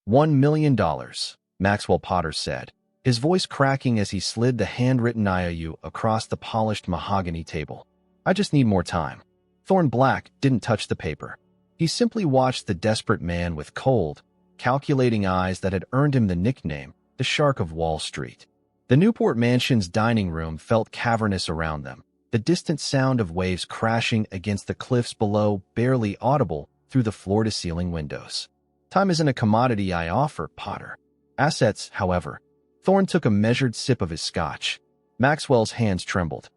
$1 million, Maxwell Potter said, his voice cracking as he slid the handwritten IOU across the polished mahogany table. I just need more time. Thorne Black didn't touch the paper. He simply watched the desperate man with cold, calculating eyes that had earned him the nickname, the Shark of Wall Street. The Newport Mansion's dining room felt cavernous around them, the distant sound of waves crashing against the cliffs below barely audible through the floor-to-ceiling windows. Time isn't a commodity I offer, Potter. Assets, however. Thorne took a measured sip of his scotch. Maxwell's hands trembled.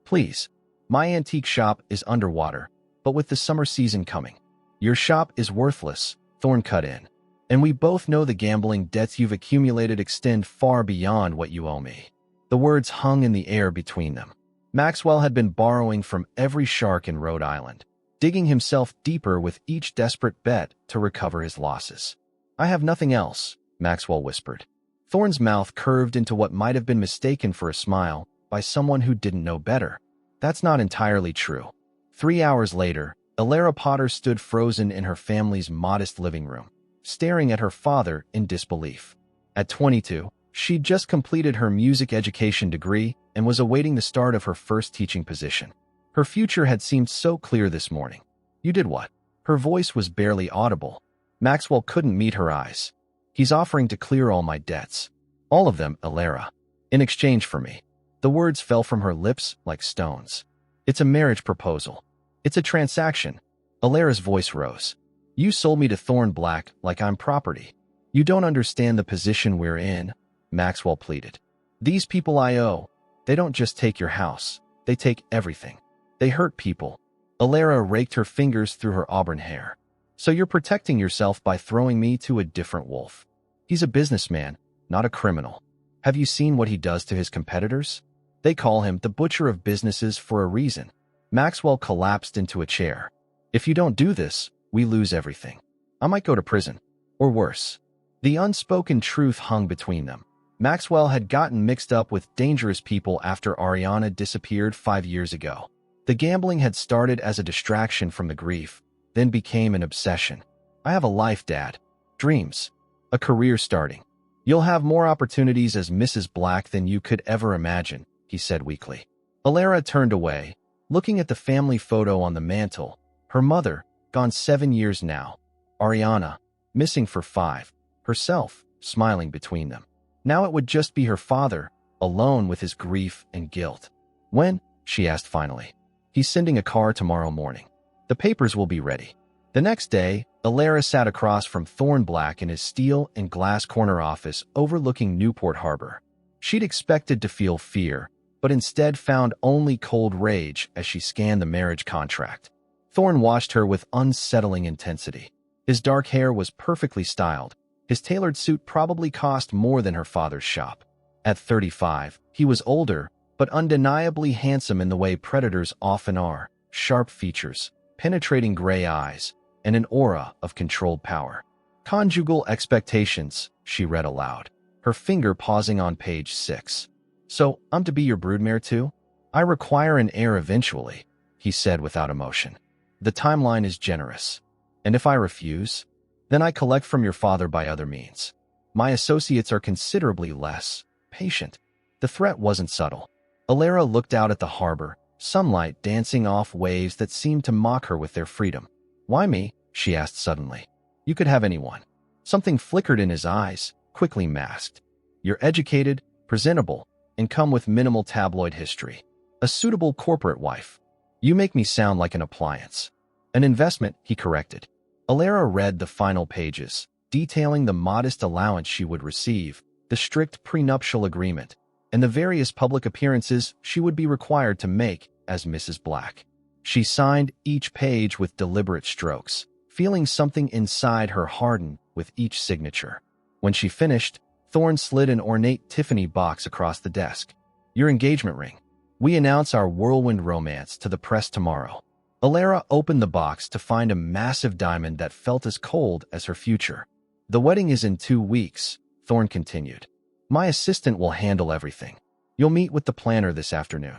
Please. My antique shop is underwater, but with the summer season coming. Your shop is worthless, Thorne cut in. And we both know the gambling debts you've accumulated extend far beyond what you owe me. The words hung in the air between them. Maxwell had been borrowing from every shark in Rhode Island, digging himself deeper with each desperate bet to recover his losses. I have nothing else, Maxwell whispered. Thorne's mouth curved into what might have been mistaken for a smile by someone who didn't know better. That's not entirely true. 3 hours later, Elara Potter stood frozen in her family's modest living room, staring at her father in disbelief. At 22, she'd just completed her music education degree and was awaiting the start of her first teaching position. Her future had seemed so clear this morning. You did what? Her voice was barely audible. Maxwell couldn't meet her eyes. He's offering to clear all my debts. All of them, Elara. In exchange for me. The words fell from her lips like stones. It's a marriage proposal. It's a transaction. Elara's voice rose. You sold me to Thorne Black like I'm property. You don't understand the position we're in, Maxwell pleaded. These people I owe, they don't just take your house. They take everything. They hurt people. Elara raked her fingers through her auburn hair. So you're protecting yourself by throwing me to a different wolf. He's a businessman, not a criminal. Have you seen what he does to his competitors? They call him the butcher of businesses for a reason. Maxwell collapsed into a chair. If you don't do this, we lose everything. I might go to prison. Or worse. The unspoken truth hung between them. Maxwell had gotten mixed up with dangerous people after Ariana disappeared 5 years ago. The gambling had started as a distraction from the grief, then became an obsession. I have a life, Dad. Dreams. A career starting. You'll have more opportunities as Mrs. Black than you could ever imagine, he said weakly. Elara turned away, looking at the family photo on the mantel. Her mother, gone 7 years now. Ariana, missing for 5. Herself, smiling between them. Now it would just be her father, alone with his grief and guilt. When? She asked finally. He's sending a car tomorrow morning. The papers will be ready. The next day, Elara sat across from Thorne Black in his steel and glass corner office overlooking Newport Harbor. She'd expected to feel fear, but instead found only cold rage as she scanned the marriage contract. Thorne watched her with unsettling intensity. His dark hair was perfectly styled. His tailored suit probably cost more than her father's shop. At 35, he was older, but undeniably handsome in the way predators often are. Sharp features, penetrating gray eyes, and an aura of controlled power. Conjugal expectations, she read aloud, her finger pausing on page 6. So, I'm to be your broodmare too? I require an heir eventually, he said without emotion. The timeline is generous. And if I refuse, then I collect from your father by other means. My associates are considerably less patient. The threat wasn't subtle. Elara looked out at the harbor, sunlight dancing off waves that seemed to mock her with their freedom. Why me? She asked suddenly. You could have anyone. Something flickered in his eyes, quickly masked. You're educated, presentable, and come with minimal tabloid history. A suitable corporate wife. You make me sound like an appliance. An investment, he corrected. Elara read the final pages, detailing the modest allowance she would receive, the strict prenuptial agreement, and the various public appearances she would be required to make as Mrs. Black. She signed each page with deliberate strokes, feeling something inside her harden with each signature. When she finished, Thorne slid an ornate Tiffany box across the desk. Your engagement ring. We announce our whirlwind romance to the press tomorrow. Elara opened the box to find a massive diamond that felt as cold as her future. The wedding is in 2 weeks, Thorne continued. My assistant will handle everything. You'll meet with the planner this afternoon.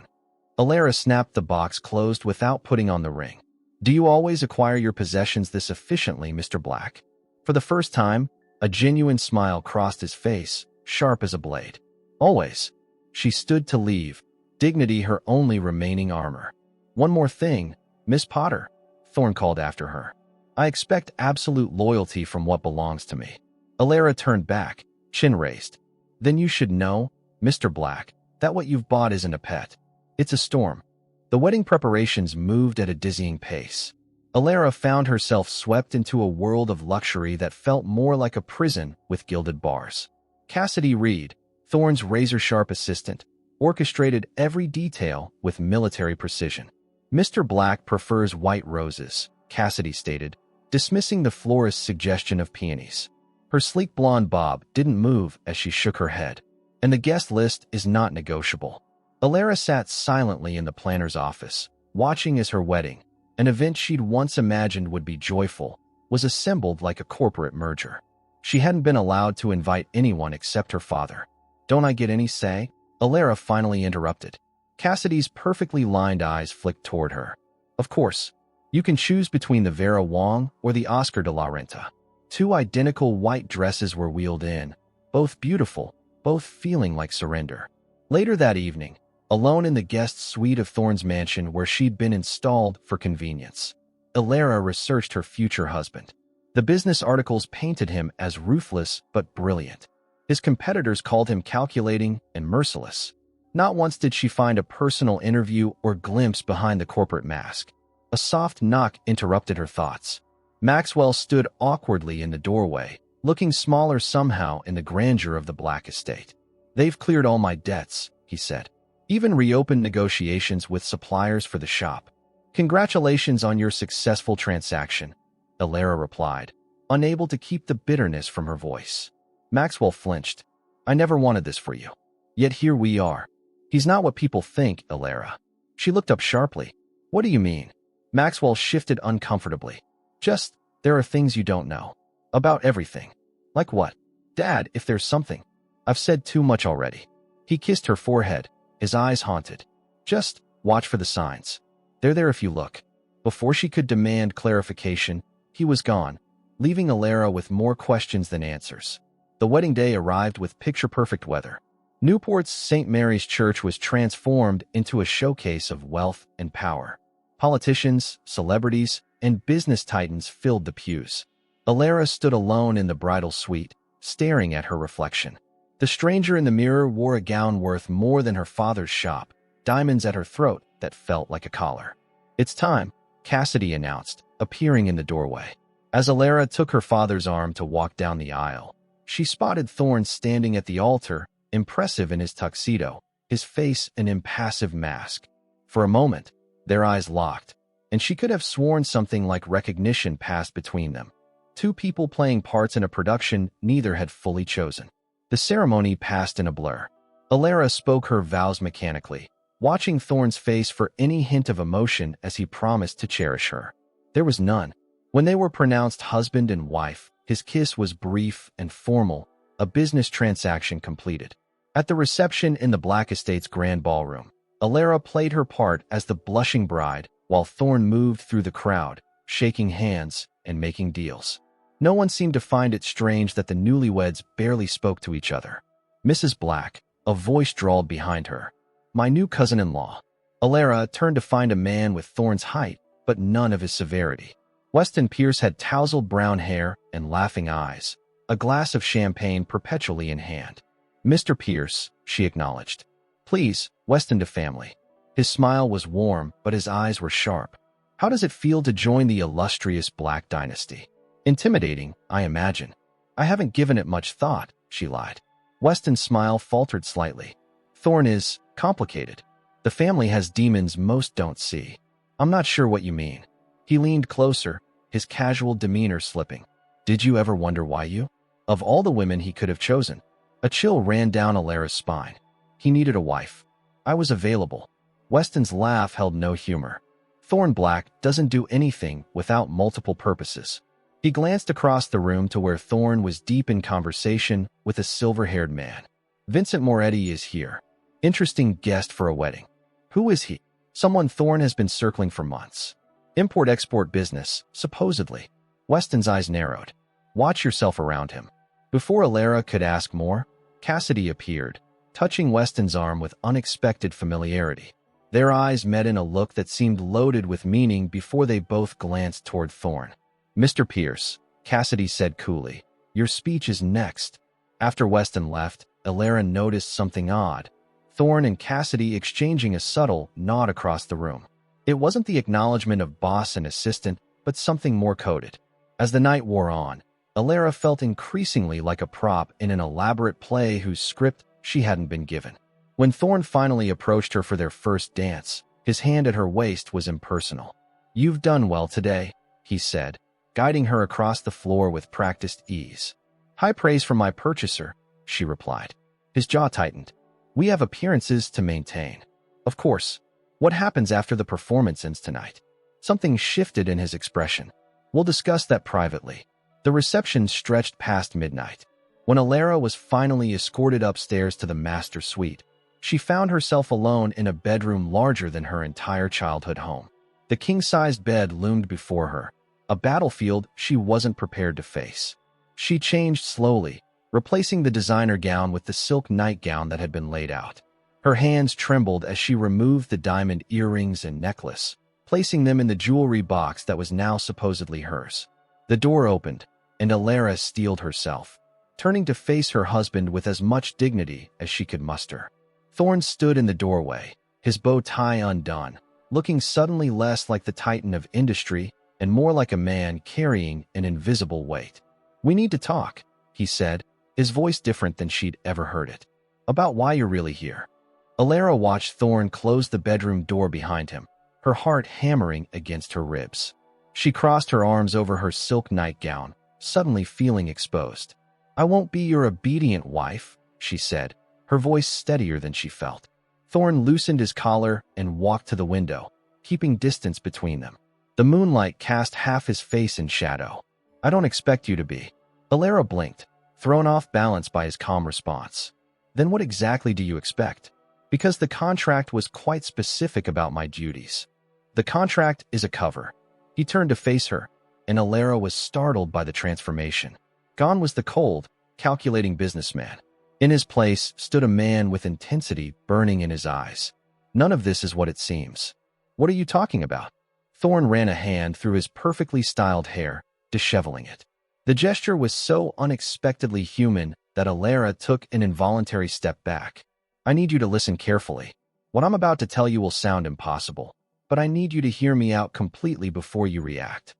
Elara snapped the box closed without putting on the ring. Do you always acquire your possessions this efficiently, Mr. Black? For the first time, A genuine smile crossed his face, sharp as a blade. Always. She stood to leave, dignity her only remaining armor. One more thing, Miss Potter, Thorne called after her. I expect absolute loyalty from what belongs to me. Alara turned back, chin raised. Then you should know, Mr. Black, that what you've bought isn't a pet. It's a storm. The wedding preparations moved at a dizzying pace. Alara found herself swept into a world of luxury that felt more like a prison with gilded bars. Cassidy Reed, Thorne's razor-sharp assistant, orchestrated every detail with military precision. Mr. Black prefers white roses, Cassidy stated, dismissing the florist's suggestion of peonies. Her sleek blonde bob didn't move as she shook her head. And the guest list is not negotiable. Alara sat silently in the planner's office, watching as her wedding, an event she'd once imagined would be joyful, was assembled like a corporate merger. She hadn't been allowed to invite anyone except her father. Don't I get any say? Alara finally interrupted. Cassidy's perfectly lined eyes flicked toward her. Of course. You can choose between the Vera Wong or the Oscar de la Renta. Two identical white dresses were wheeled in, both beautiful, both feeling like surrender. Later that evening, alone in the guest suite of Thorne's mansion where she'd been installed for convenience, Alara researched her future husband. The business articles painted him as ruthless but brilliant. His competitors called him calculating and merciless. Not once did she find a personal interview or glimpse behind the corporate mask. A soft knock interrupted her thoughts. Maxwell stood awkwardly in the doorway, looking smaller somehow in the grandeur of the Black estate. They've cleared all my debts, he said. Even reopened negotiations with suppliers for the shop. Congratulations on your successful transaction, Alara replied, unable to keep the bitterness from her voice. Maxwell flinched. I never wanted this for you. Yet here we are. He's not what people think, Alara. She looked up sharply. What do you mean? Maxwell shifted uncomfortably. Just, there are things you don't know. About everything. Like what? Dad, if there's something. I've said too much already. He kissed her forehead, his eyes haunted. Just, watch for the signs. They're there if you look. Before she could demand clarification, he was gone, leaving Alara with more questions than answers. The wedding day arrived with picture-perfect weather. Newport's St. Mary's Church was transformed into a showcase of wealth and power. Politicians, celebrities, and business titans filled the pews. Alara stood alone in the bridal suite, staring at her reflection. The stranger in the mirror wore a gown worth more than her father's shop, diamonds at her throat that felt like a collar. It's time, Cassidy announced, appearing in the doorway. As Alara took her father's arm to walk down the aisle, she spotted Thorne standing at the altar, impressive in his tuxedo, his face an impassive mask. For a moment, their eyes locked, and she could have sworn something like recognition passed between them. Two people playing parts in a production neither had fully chosen. The ceremony passed in a blur. Alara spoke her vows mechanically, watching Thorne's face for any hint of emotion as he promised to cherish her. There was none. When they were pronounced husband and wife, his kiss was brief and formal, a business transaction completed. At the reception in the Black Estate's grand ballroom, Alara played her part as the blushing bride, while Thorne moved through the crowd, shaking hands and making deals. No one seemed to find it strange that the newlyweds barely spoke to each other. Mrs. Black, a voice drawled behind her. My new cousin-in-law. Alara turned to find a man with Thorne's height, but none of his severity. Weston Pierce had tousled brown hair and laughing eyes, a glass of champagne perpetually in hand. Mr. Pierce, she acknowledged. Please, Weston to family. His smile was warm, but his eyes were sharp. How does it feel to join the illustrious Black dynasty? Intimidating, I imagine. I haven't given it much thought, she lied. Weston's smile faltered slightly. Thorne is complicated. The family has demons most don't see. I'm not sure what you mean. He leaned closer, his casual demeanor slipping. Did you ever wonder why you? Of all the women he could have chosen, a chill ran down Alara's spine. He needed a wife. I was available. Weston's laugh held no humor. Thorne Black doesn't do anything without multiple purposes. He glanced across the room to where Thorne was deep in conversation with a silver-haired man. Vincent Moretti is here. Interesting guest for a wedding. Who is he? Someone Thorne has been circling for months. Import-export business, supposedly. Weston's eyes narrowed. Watch yourself around him. Before Alara could ask more, Cassidy appeared, touching Weston's arm with unexpected familiarity. Their eyes met in a look that seemed loaded with meaning before they both glanced toward Thorne. "Mr. Pierce," Cassidy said coolly, "your speech is next." After Weston left, Alara noticed something odd. Thorne and Cassidy exchanging a subtle nod across the room. It wasn't the acknowledgement of boss and assistant, but something more coded. As the night wore on, Alara felt increasingly like a prop in an elaborate play whose script she hadn't been given. When Thorne finally approached her for their first dance, his hand at her waist was impersonal. "You've done well today," he said, guiding her across the floor with practiced ease. "High praise from my purchaser," she replied. His jaw tightened. "We have appearances to maintain." "Of course. What happens after the performance ends tonight?" Something shifted in his expression. "We'll discuss that privately." The reception stretched past midnight. When Alara was finally escorted upstairs to the master suite, she found herself alone in a bedroom larger than her entire childhood home. The king-sized bed loomed before her, a battlefield she wasn't prepared to face. She changed slowly, replacing the designer gown with the silk nightgown that had been laid out. Her hands trembled as she removed the diamond earrings and necklace, placing them in the jewelry box that was now supposedly hers. The door opened, and Alara steeled herself, turning to face her husband with as much dignity as she could muster. Thorne stood in the doorway, his bow tie undone, looking suddenly less like the titan of industry and more like a man carrying an invisible weight. "We need to talk," he said, his voice different than she'd ever heard it. "About why you're really here." Alara watched Thorne close the bedroom door behind him, her heart hammering against her ribs. She crossed her arms over her silk nightgown, suddenly feeling exposed. "I won't be your obedient wife," she said, her voice steadier than she felt. Thorne loosened his collar and walked to the window, keeping distance between them. The moonlight cast half his face in shadow. "I don't expect you to be." Alara blinked, thrown off balance by his calm response. "Then what exactly do you expect?" "Because the contract was quite specific about my duties." "The contract is a cover." He turned to face her, and Alara was startled by the transformation. Gone was the cold, calculating businessman. In his place stood a man with intensity burning in his eyes. "None of this is what it seems." "What are you talking about?" Thorne ran a hand through his perfectly styled hair, disheveling it. The gesture was so unexpectedly human that Alara took an involuntary step back. "I need you to listen carefully. What I'm about to tell you will sound impossible, but I need you to hear me out completely before you react."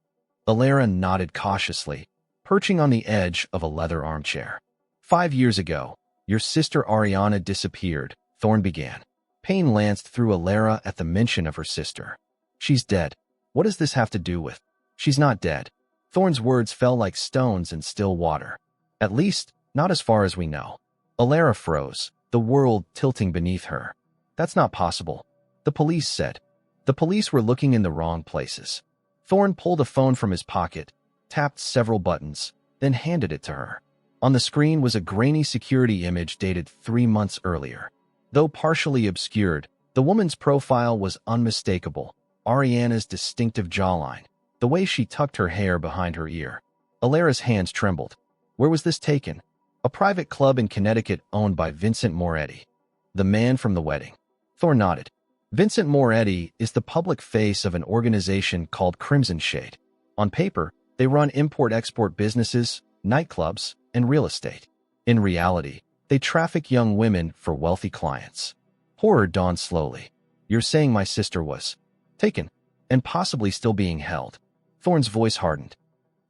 Alara nodded cautiously, perching on the edge of a leather armchair. "5 years ago, your sister Ariana disappeared," Thorne began. Pain lanced through Alara at the mention of her sister. "She's dead. What does this have to do with?" "She's not dead." Thorne's words fell like stones in still water. "At least, not as far as we know." Alara froze, the world tilting beneath her. "That's not possible," the police said. The police were looking in the wrong places. Thorne pulled a phone from his pocket, tapped several buttons, then handed it to her. On the screen was a grainy security image dated 3 months earlier. Though partially obscured, the woman's profile was unmistakable. Ariana's distinctive jawline, the way she tucked her hair behind her ear. Alara's hands trembled. Where was this taken? "A private club in Connecticut owned by Vincent Moretti." "The man from the wedding." Thorne nodded. "Vincent Moretti is the public face of an organization called Crimson Shade. On paper, they run import-export businesses, nightclubs, and real estate. In reality, they traffic young women for wealthy clients." Horror dawned slowly. "You're saying my sister was taken, and possibly still being held?" Thorne's voice hardened.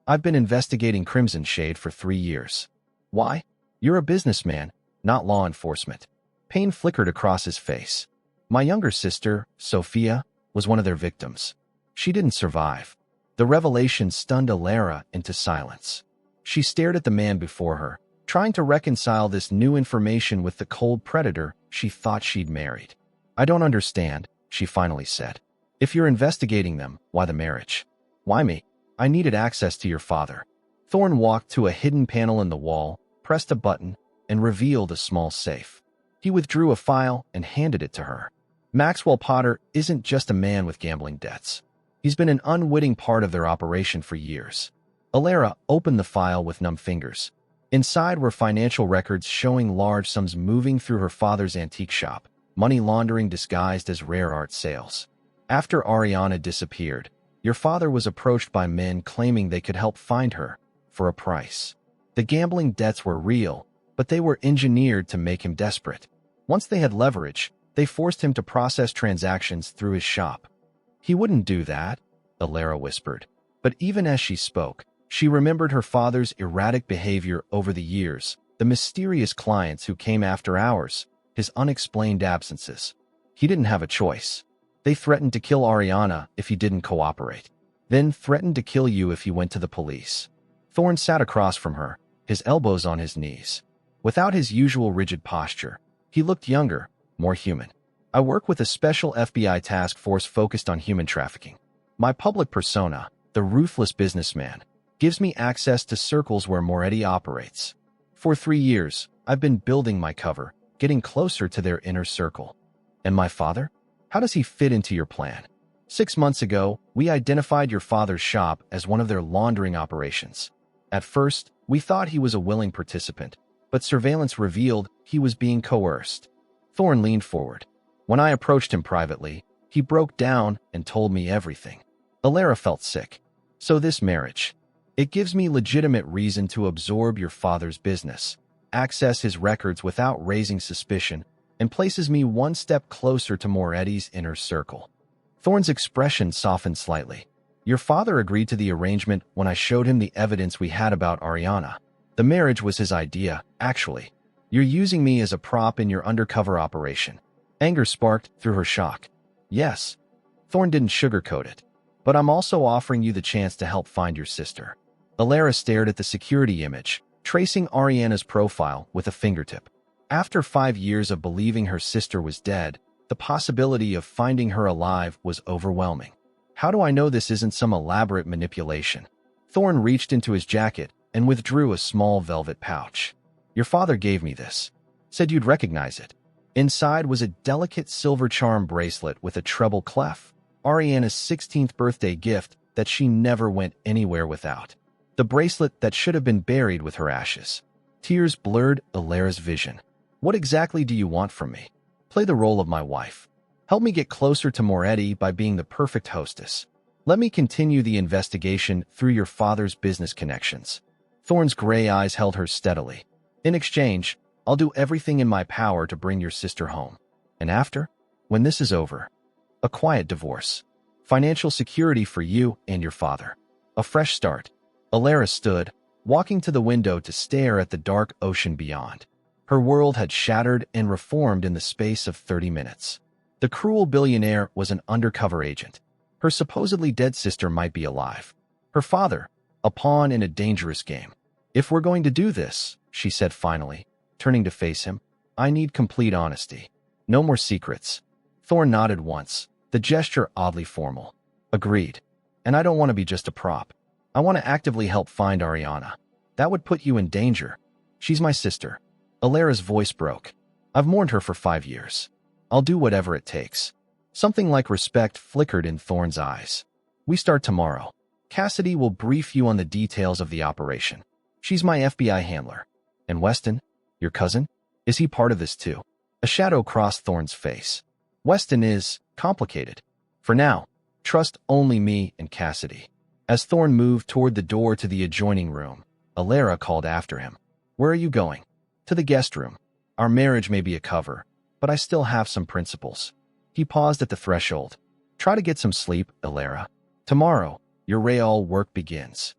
"I've been investigating Crimson Shade for 3 years." "Why?" "You're a businessman, not law enforcement." Pain flickered across his face. "My younger sister, Sophia, was one of their victims. She didn't survive." The revelation stunned Alara into silence. She stared at the man before her, trying to reconcile this new information with the cold predator she thought she'd married. "I don't understand," she finally said. "If you're investigating them, why the marriage?" "Why me? I needed access to your father." Thorne walked to a hidden panel in the wall, pressed a button, and revealed a small safe. He withdrew a file and handed it to her. "Maxwell Potter isn't just a man with gambling debts. He's been an unwitting part of their operation for years." Alara opened the file with numb fingers. Inside were financial records showing large sums moving through her father's antique shop, money laundering disguised as rare art sales. After Ariana disappeared, your father was approached by men claiming they could help find her for a price. The gambling debts were real, but they were engineered to make him desperate. Once they had leverage, they forced him to process transactions through his shop. He wouldn't do that, Alara whispered. But even as she spoke, she remembered her father's erratic behavior over the years, the mysterious clients who came after hours, his unexplained absences. He didn't have a choice. They threatened to kill Ariana if he didn't cooperate, then threatened to kill you if he went to the police. Thorne sat across from her, his elbows on his knees. Without his usual rigid posture, he looked younger, more human. I work with a special FBI task force focused on human trafficking. My public persona, the ruthless businessman, gives me access to circles where Moretti operates. For 3 years, I've been building my cover, getting closer to their inner circle. And my father? How does he fit into your plan? 6 months ago, we identified your father's shop as one of their laundering operations. At first, we thought he was a willing participant, but surveillance revealed he was being coerced. Thorne leaned forward. When I approached him privately, he broke down and told me everything. Alara felt sick. So this marriage, it gives me legitimate reason to absorb your father's business, access his records without raising suspicion, and places me one step closer to Moretti's inner circle. Thorne's expression softened slightly. Your father agreed to the arrangement when I showed him the evidence we had about Ariana. The marriage was his idea, actually. You're using me as a prop in your undercover operation. Anger sparked through her shock. Yes. Thorne didn't sugarcoat it. But I'm also offering you the chance to help find your sister. Alara stared at the security image, tracing Ariana's profile with a fingertip. After 5 years of believing her sister was dead, the possibility of finding her alive was overwhelming. How do I know this isn't some elaborate manipulation? Thorne reached into his jacket and withdrew a small velvet pouch. Your father gave me this. Said you'd recognize it. Inside was a delicate silver charm bracelet with a treble clef, Ariana's 16th birthday gift that she never went anywhere without. The bracelet that should have been buried with her ashes. Tears blurred Alara's vision. What exactly do you want from me? Play the role of my wife. Help me get closer to Moretti by being the perfect hostess. Let me continue the investigation through your father's business connections. Thorne's gray eyes held her steadily. In exchange, I'll do everything in my power to bring your sister home. And after? When this is over, a quiet divorce. Financial security for you and your father. A fresh start. Alara stood, walking to the window to stare at the dark ocean beyond. Her world had shattered and reformed in the space of 30 minutes. The cruel billionaire was an undercover agent. Her supposedly dead sister might be alive. Her father, a pawn in a dangerous game. If we're going to do this, she said finally, turning to face him, I need complete honesty. No more secrets. Thorne nodded once, the gesture oddly formal. Agreed. And I don't want to be just a prop. I want to actively help find Ariana. That would put you in danger. She's my sister. Alara's voice broke. I've mourned her for 5 years. I'll do whatever it takes. Something like respect flickered in Thorne's eyes. We start tomorrow. Cassidy will brief you on the details of the operation. She's my FBI handler. And Weston, your cousin, is he part of this too? A shadow crossed Thorne's face. Weston is complicated. For now, trust only me and Cassidy. As Thorne moved toward the door to the adjoining room, Alara called after him. Where are you going? To the guest room. Our marriage may be a cover, but I still have some principles. He paused at the threshold. Try to get some sleep, Alara. Tomorrow, your real work begins.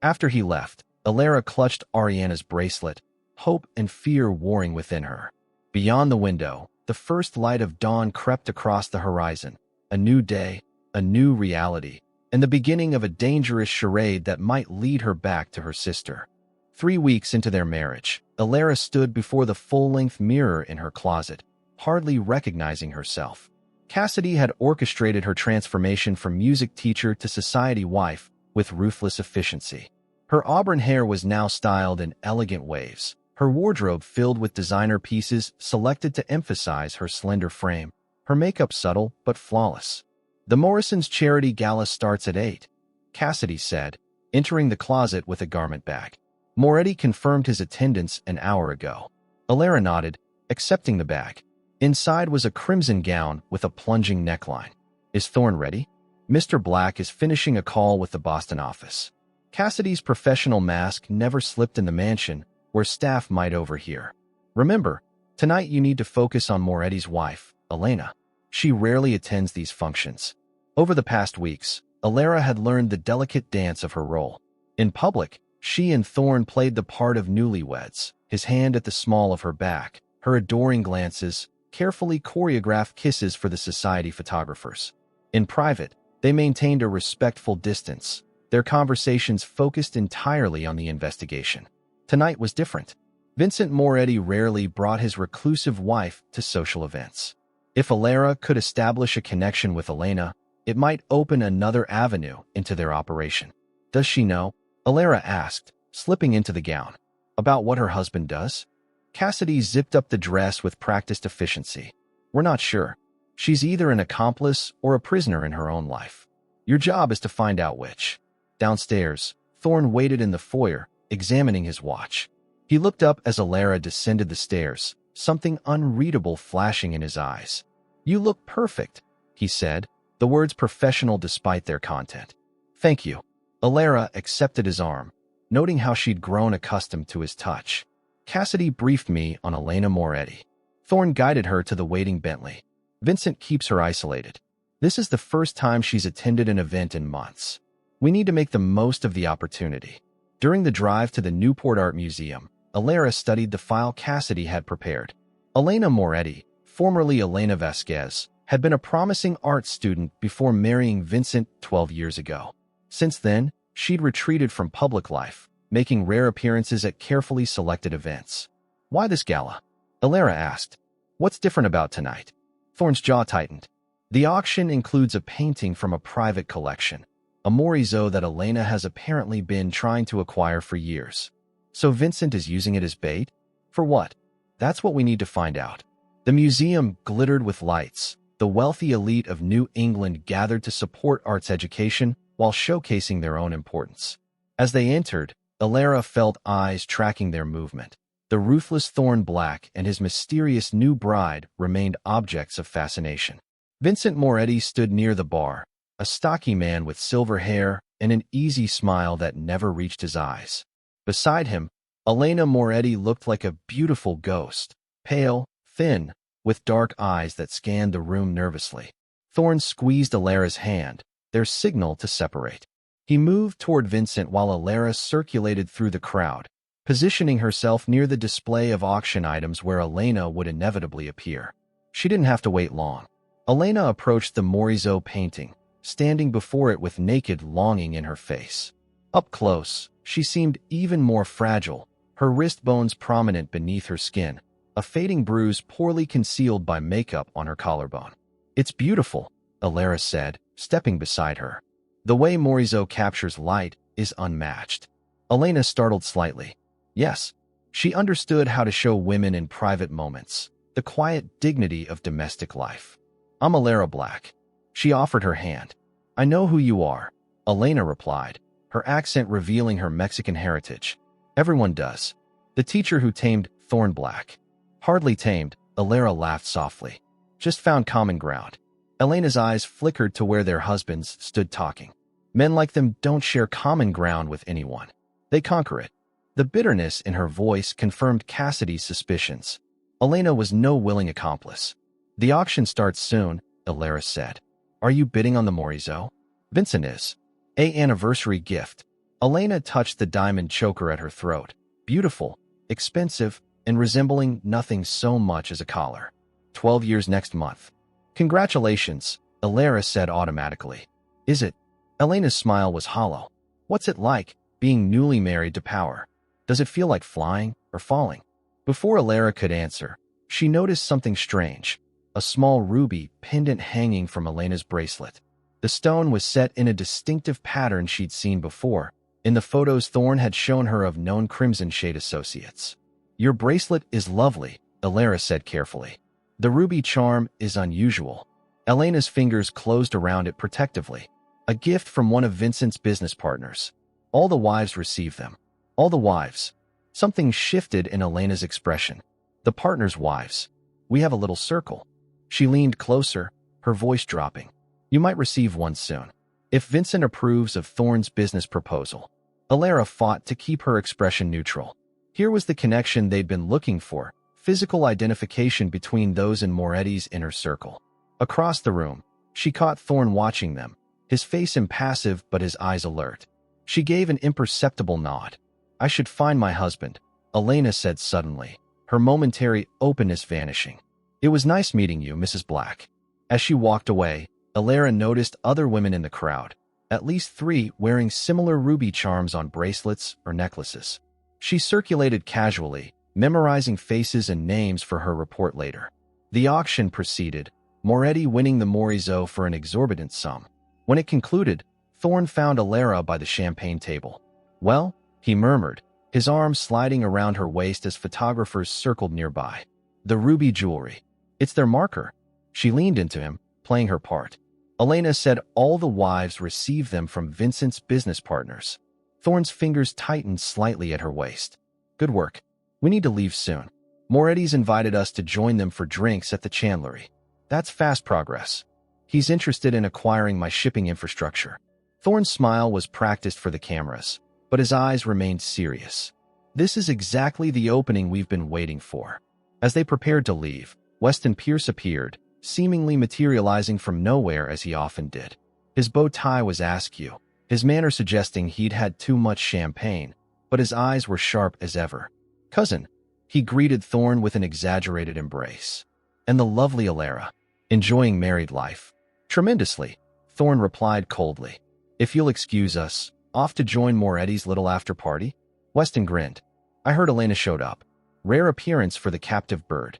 After he left, Alara clutched Ariana's bracelet, hope and fear warring within her. Beyond the window, the first light of dawn crept across the horizon. A new day, a new reality, and the beginning of a dangerous charade that might lead her back to her sister. 3 weeks into their marriage, Alara stood before the full-length mirror in her closet, hardly recognizing herself. Cassidy had orchestrated her transformation from music teacher to society wife with ruthless efficiency. Her auburn hair was now styled in elegant waves, her wardrobe filled with designer pieces selected to emphasize her slender frame, her makeup subtle but flawless. The Morrison's charity gala starts at 8, Cassidy said, entering the closet with a garment bag. Moretti confirmed his attendance an hour ago. Alara nodded, accepting the bag. Inside was a crimson gown with a plunging neckline. Is Thorne ready? Mr. Black is finishing a call with the Boston office. Cassidy's professional mask never slipped in the mansion where staff might overhear. Remember, tonight you need to focus on Moretti's wife, Elena. She rarely attends these functions. Over the past weeks, Alara had learned the delicate dance of her role. In public, she and Thorne played the part of newlyweds, his hand at the small of her back, her adoring glances, carefully choreographed kisses for the society photographers. In private, they maintained a respectful distance, their conversations focused entirely on the investigation. Tonight was different. Vincent Moretti rarely brought his reclusive wife to social events. If Alara could establish a connection with Elena, it might open another avenue into their operation. Does she know? Alara asked, slipping into the gown. About what her husband does? Cassidy zipped up the dress with practiced efficiency. We're not sure. She's either an accomplice or a prisoner in her own life. Your job is to find out which. Downstairs, Thorne waited in the foyer, examining his watch. He looked up as Alara descended the stairs, something unreadable flashing in his eyes. You look perfect, he said, the words professional despite their content. Thank you. Alara accepted his arm, noting how she'd grown accustomed to his touch. Cassidy briefed me on Elena Moretti. Thorne guided her to the waiting Bentley. Vincent keeps her isolated. This is the first time she's attended an event in months. We need to make the most of the opportunity. During the drive to the Newport Art Museum, Alara studied the file Cassidy had prepared. Elena Moretti, formerly Elena Vasquez, had been a promising art student before marrying Vincent 12 years ago. Since then, she'd retreated from public life, making rare appearances at carefully selected events. Why this gala? Alara asked. What's different about tonight? Thorne's jaw tightened. The auction includes a painting from a private collection, a morizo that Elena has apparently been trying to acquire for years. So Vincent is using it as bait? For what? That's what we need to find out. The museum glittered with lights. The wealthy elite of New England gathered to support arts education while showcasing their own importance. As they entered, Alara felt eyes tracking their movement. The ruthless Thorne Black and his mysterious new bride remained objects of fascination. Vincent Moretti stood near the bar, a stocky man with silver hair and an easy smile that never reached his eyes. Beside him, Elena Moretti looked like a beautiful ghost, pale, thin, with dark eyes that scanned the room nervously. Thorne squeezed Alara's hand, their signal to separate. He moved toward Vincent while Alara circulated through the crowd, positioning herself near the display of auction items where Elena would inevitably appear. She didn't have to wait long. Elena approached the morizo painting, standing before it with naked longing in her face. Up close, she seemed even more fragile, her wrist bones prominent beneath her skin, a fading bruise poorly concealed by makeup on her collarbone. It's beautiful, Alara said, stepping beside her. The way morizo captures light is unmatched. Elena startled slightly. Yes, she understood how to show women in private moments, the quiet dignity of domestic life. I'm Alara Black. She offered her hand. I know who you are, Elena replied, her accent revealing her Mexican heritage. Everyone does. The teacher who tamed Thorne Black. Hardly tamed, Alara laughed softly. Just found common ground. Elena's eyes flickered to where their husbands stood talking. Men like them don't share common ground with anyone. They conquer it. The bitterness in her voice confirmed Cassidy's suspicions. Elena was no willing accomplice. The auction starts soon, Alara said. Are you bidding on the morizo? Vincent is. An anniversary gift. Elena touched the diamond choker at her throat. Beautiful, expensive, and resembling nothing so much as a collar. 12 years next month. Congratulations, Alara said automatically. Is it? Elena's smile was hollow. What's it like, being newly married to power? Does it feel like flying or falling? Before Alara could answer, she noticed something strange. A small ruby pendant hanging from Elena's bracelet. The stone was set in a distinctive pattern she'd seen before. In the photos Thorne had shown her of known crimson shade associates. Your bracelet is lovely, Alara said carefully. The ruby charm is unusual. Elena's fingers closed around it protectively. A gift from one of Vincent's business partners. All the wives receive them. All the wives. Something shifted in Elena's expression. The partners' wives. We have a little circle. She leaned closer, her voice dropping. You might receive one soon. If Vincent approves of Thorne's business proposal. Alara fought to keep her expression neutral. Here was the connection they'd been looking for, physical identification between those in Moretti's inner circle. Across the room, she caught Thorne watching them, his face impassive but his eyes alert. She gave an imperceptible nod. I should find my husband, Elena said suddenly, her momentary openness vanishing. It was nice meeting you, Mrs. Black. As she walked away, Alara noticed other women in the crowd, at least 3 wearing similar ruby charms on bracelets or necklaces. She circulated casually, memorizing faces and names for her report later. The auction proceeded, Moretti winning the Morizo for an exorbitant sum. When it concluded, Thorne found Alara by the champagne table. Well, he murmured, his arm sliding around her waist as photographers circled nearby. The ruby jewelry. It's their marker. She leaned into him, playing her part. Elena said all the wives received them from Vincent's business partners. Thorne's fingers tightened slightly at her waist. Good work. We need to leave soon. Moretti's invited us to join them for drinks at the chandlery. That's fast progress. He's interested in acquiring my shipping infrastructure. Thorne's smile was practiced for the cameras, but his eyes remained serious. This is exactly the opening we've been waiting for. As they prepared to leave, Weston Pierce appeared, seemingly materializing from nowhere as he often did. His bow tie was askew, his manner suggesting he'd had too much champagne, but his eyes were sharp as ever. Cousin, he greeted Thorne with an exaggerated embrace. And the lovely Alara, enjoying married life. Tremendously, Thorne replied coldly. If you'll excuse us, off to join Moretti's little after-party? Weston grinned. I heard Elena showed up. Rare appearance for the captive bird.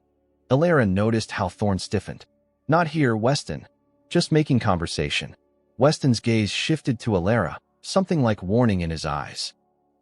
Alara noticed how Thorne stiffened. Not here, Weston. Just making conversation. Weston's gaze shifted to Alara, something like warning in his eyes.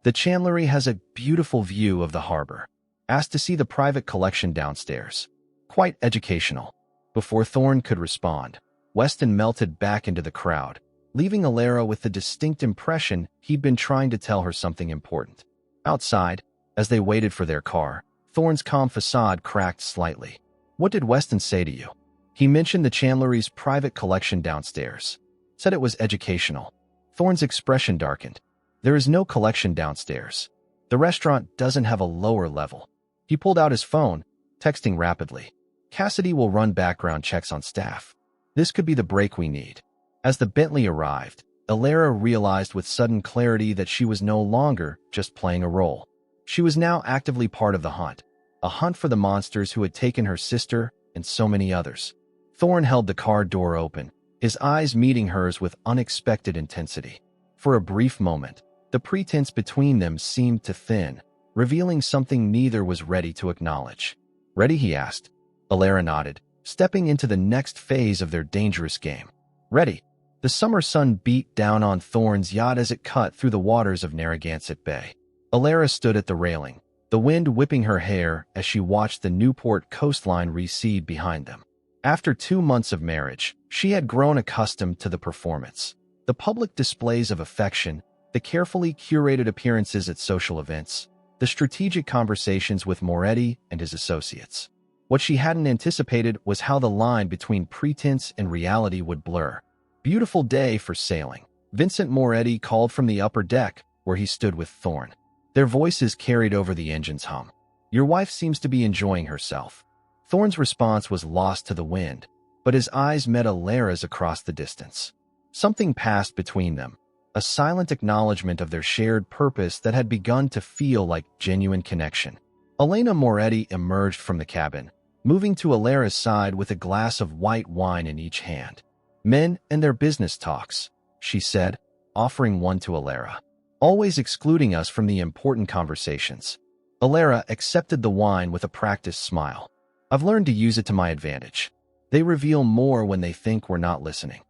The chandlery has a beautiful view of the harbor. Asked to see the private collection downstairs. Quite educational. Before Thorne could respond, Weston melted back into the crowd, leaving Alara with the distinct impression he'd been trying to tell her something important. Outside, as they waited for their car, Thorne's calm facade cracked slightly. What did Weston say to you? He mentioned the chandlery's private collection downstairs. Said it was educational. Thorne's expression darkened. There is no collection downstairs. The restaurant doesn't have a lower level. He pulled out his phone, texting rapidly. Cassidy will run background checks on staff. This could be the break we need. As the Bentley arrived, Alara realized with sudden clarity that she was no longer just playing a role. She was now actively part of the hunt, a hunt for the monsters who had taken her sister and so many others. Thorne held the car door open, his eyes meeting hers with unexpected intensity. For a brief moment, the pretense between them seemed to thin, revealing something neither was ready to acknowledge. Ready? He asked. Alara nodded, stepping into the next phase of their dangerous game. Ready. The summer sun beat down on Thorne's yacht as it cut through the waters of Narragansett Bay. Alara stood at the railing, the wind whipping her hair as she watched the Newport coastline recede behind them. After 2 months of marriage, she had grown accustomed to the performance. The public displays of affection, the carefully curated appearances at social events, the strategic conversations with Moretti and his associates. What she hadn't anticipated was how the line between pretense and reality would blur. Beautiful day for sailing. Vincent Moretti called from the upper deck, where he stood with Thorne. Their voices carried over the engine's hum. Your wife seems to be enjoying herself. Thorne's response was lost to the wind, but his eyes met Alara's across the distance. Something passed between them, a silent acknowledgement of their shared purpose that had begun to feel like genuine connection. Elena Moretti emerged from the cabin, moving to Alara's side with a glass of white wine in each hand. Men and their business talks, she said, offering one to Alara. Always excluding us from the important conversations. Alara accepted the wine with a practiced smile. I've learned to use it to my advantage. They reveal more when they think we're not listening.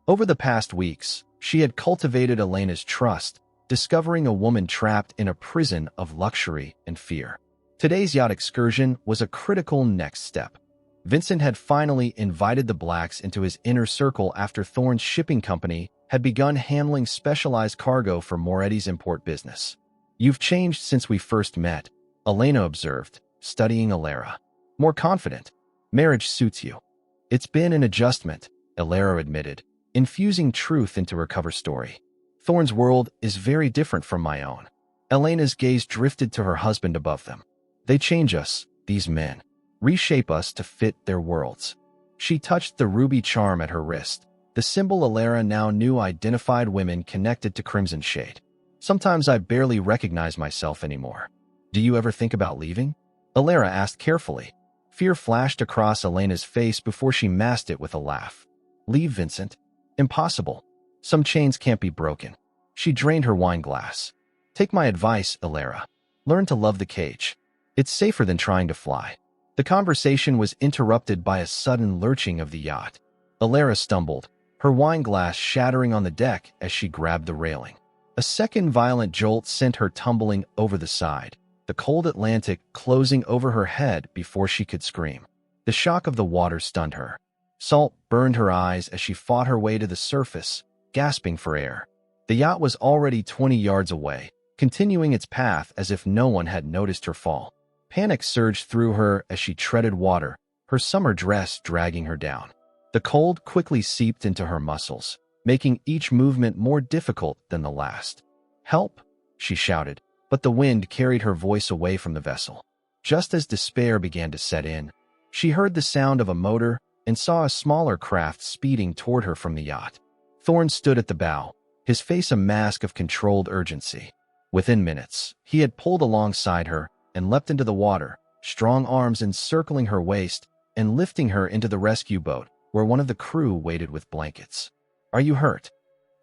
Over the past weeks, she had cultivated Elena's trust, discovering a woman trapped in a prison of luxury and fear. Today's yacht excursion was a critical next step. Vincent had finally invited the Blacks into his inner circle after Thorne's shipping company had begun handling specialized cargo for Moretti's import business. You've changed since we first met, Elena observed, studying Alara. More confident. Marriage suits you. It's been an adjustment, Alara admitted, infusing truth into her cover story. Thorn's world is very different from my own. Elena's gaze drifted to her husband above them. They change us, these men, reshape us to fit their worlds. She touched the ruby charm at her wrist, the symbol Alara now knew identified women connected to Crimson Shade. Sometimes I barely recognize myself anymore. Do you ever think about leaving? Alara asked carefully. Fear flashed across Elena's face before she masked it with a laugh. Leave, Vincent? Impossible. Some chains can't be broken. She drained her wine glass. Take my advice, Alara. Learn to love the cage. It's safer than trying to fly. The conversation was interrupted by a sudden lurching of the yacht. Alara stumbled, her wine glass shattering on the deck as she grabbed the railing. A second violent jolt sent her tumbling over the side, the cold Atlantic closing over her head before she could scream. The shock of the water stunned her. Salt burned her eyes as she fought her way to the surface, gasping for air. The yacht was already 20 yards away, continuing its path as if no one had noticed her fall. Panic surged through her as she treaded water, her summer dress dragging her down. The cold quickly seeped into her muscles, making each movement more difficult than the last. Help! She shouted, but the wind carried her voice away from the vessel. Just as despair began to set in, she heard the sound of a motor and saw a smaller craft speeding toward her from the yacht. Thorn stood at the bow, his face a mask of controlled urgency. Within minutes, he had pulled alongside her and leapt into the water, strong arms encircling her waist and lifting her into the rescue boat where one of the crew waited with blankets. Are you hurt?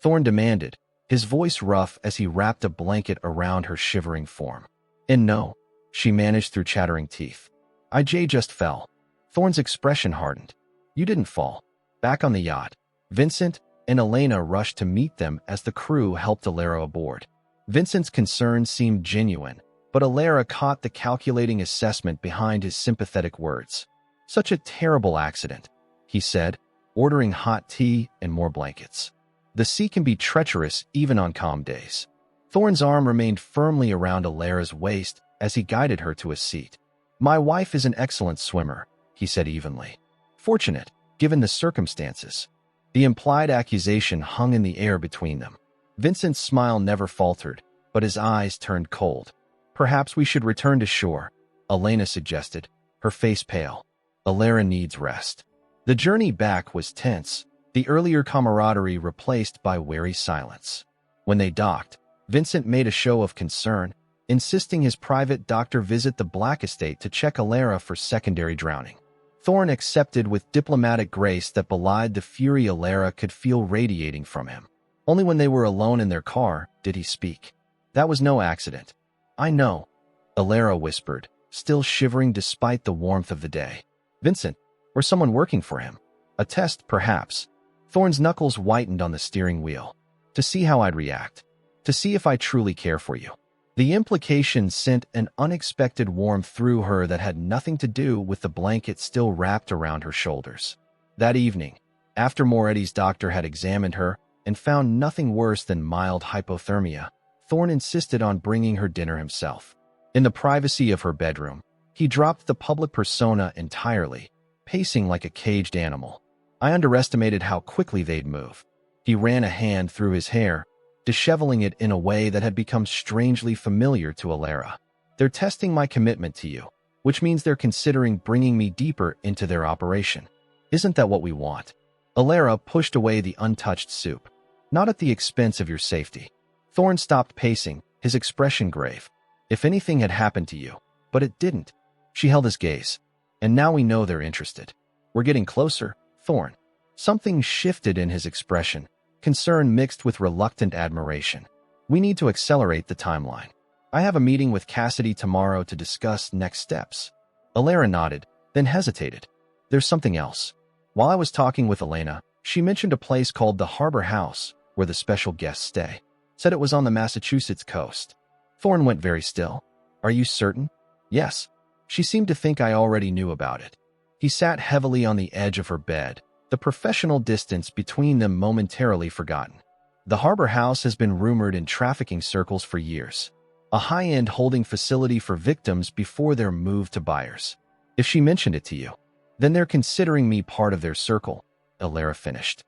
Thorn demanded, his voice rough as he wrapped a blanket around her shivering form. And no, she managed through chattering teeth. I just fell. Thorn's expression hardened. You didn't fall. Back on the yacht, Vincent and Elena rushed to meet them as the crew helped Alara aboard. Vincent's concern seemed genuine, but Alara caught the calculating assessment behind his sympathetic words. Such a terrible accident, he said, ordering hot tea and more blankets. The sea can be treacherous even on calm days. Thorn's arm remained firmly around Alara's waist as he guided her to a seat. My wife is an excellent swimmer, he said evenly. Fortunate, given the circumstances. The implied accusation hung in the air between them. Vincent's smile never faltered, but his eyes turned cold. Perhaps we should return to shore, Elena suggested, her face pale. Alara needs rest. The journey back was tense, the earlier camaraderie replaced by wary silence. When they docked, Vincent made a show of concern, insisting his private doctor visit the Black Estate to check Alara for secondary drowning. Thorn accepted with diplomatic grace that belied the fury Alara could feel radiating from him. Only when they were alone in their car did he speak. That was no accident. I know, Alara whispered, still shivering despite the warmth of the day. Vincent, or someone working for him. A test, perhaps. Thorn's knuckles whitened on the steering wheel. To see how I'd react. To see if I truly care for you. The implication sent an unexpected warmth through her that had nothing to do with the blanket still wrapped around her shoulders. That evening, after Moretti's doctor had examined her and found nothing worse than mild hypothermia, Thorn insisted on bringing her dinner himself. In the privacy of her bedroom, he dropped the public persona entirely, pacing like a caged animal. I underestimated how quickly they'd move. He ran a hand through his hair, disheveling it in a way that had become strangely familiar to Alara. They're testing my commitment to you, which means they're considering bringing me deeper into their operation. Isn't that what we want? Alara pushed away the untouched soup. Not at the expense of your safety. Thorn stopped pacing, his expression grave. If anything had happened to you, but it didn't. She held his gaze. And now we know they're interested. We're getting closer, Thorn. Something shifted in his expression, concern mixed with reluctant admiration. We need to accelerate the timeline. I have a meeting with Cassidy tomorrow to discuss next steps. Alara nodded, then hesitated. There's something else. While I was talking with Elena, she mentioned a place called the Harbor House, where the special guests stay. Said it was on the Massachusetts coast. Thorn went very still. Are you certain? Yes. She seemed to think I already knew about it. He sat heavily on the edge of her bed, the professional distance between them momentarily forgotten. The Harbor House has been rumored in trafficking circles for years. a high-end holding facility for victims before their move to buyers. If she mentioned it to you, then they're considering me part of their circle, Alara finished.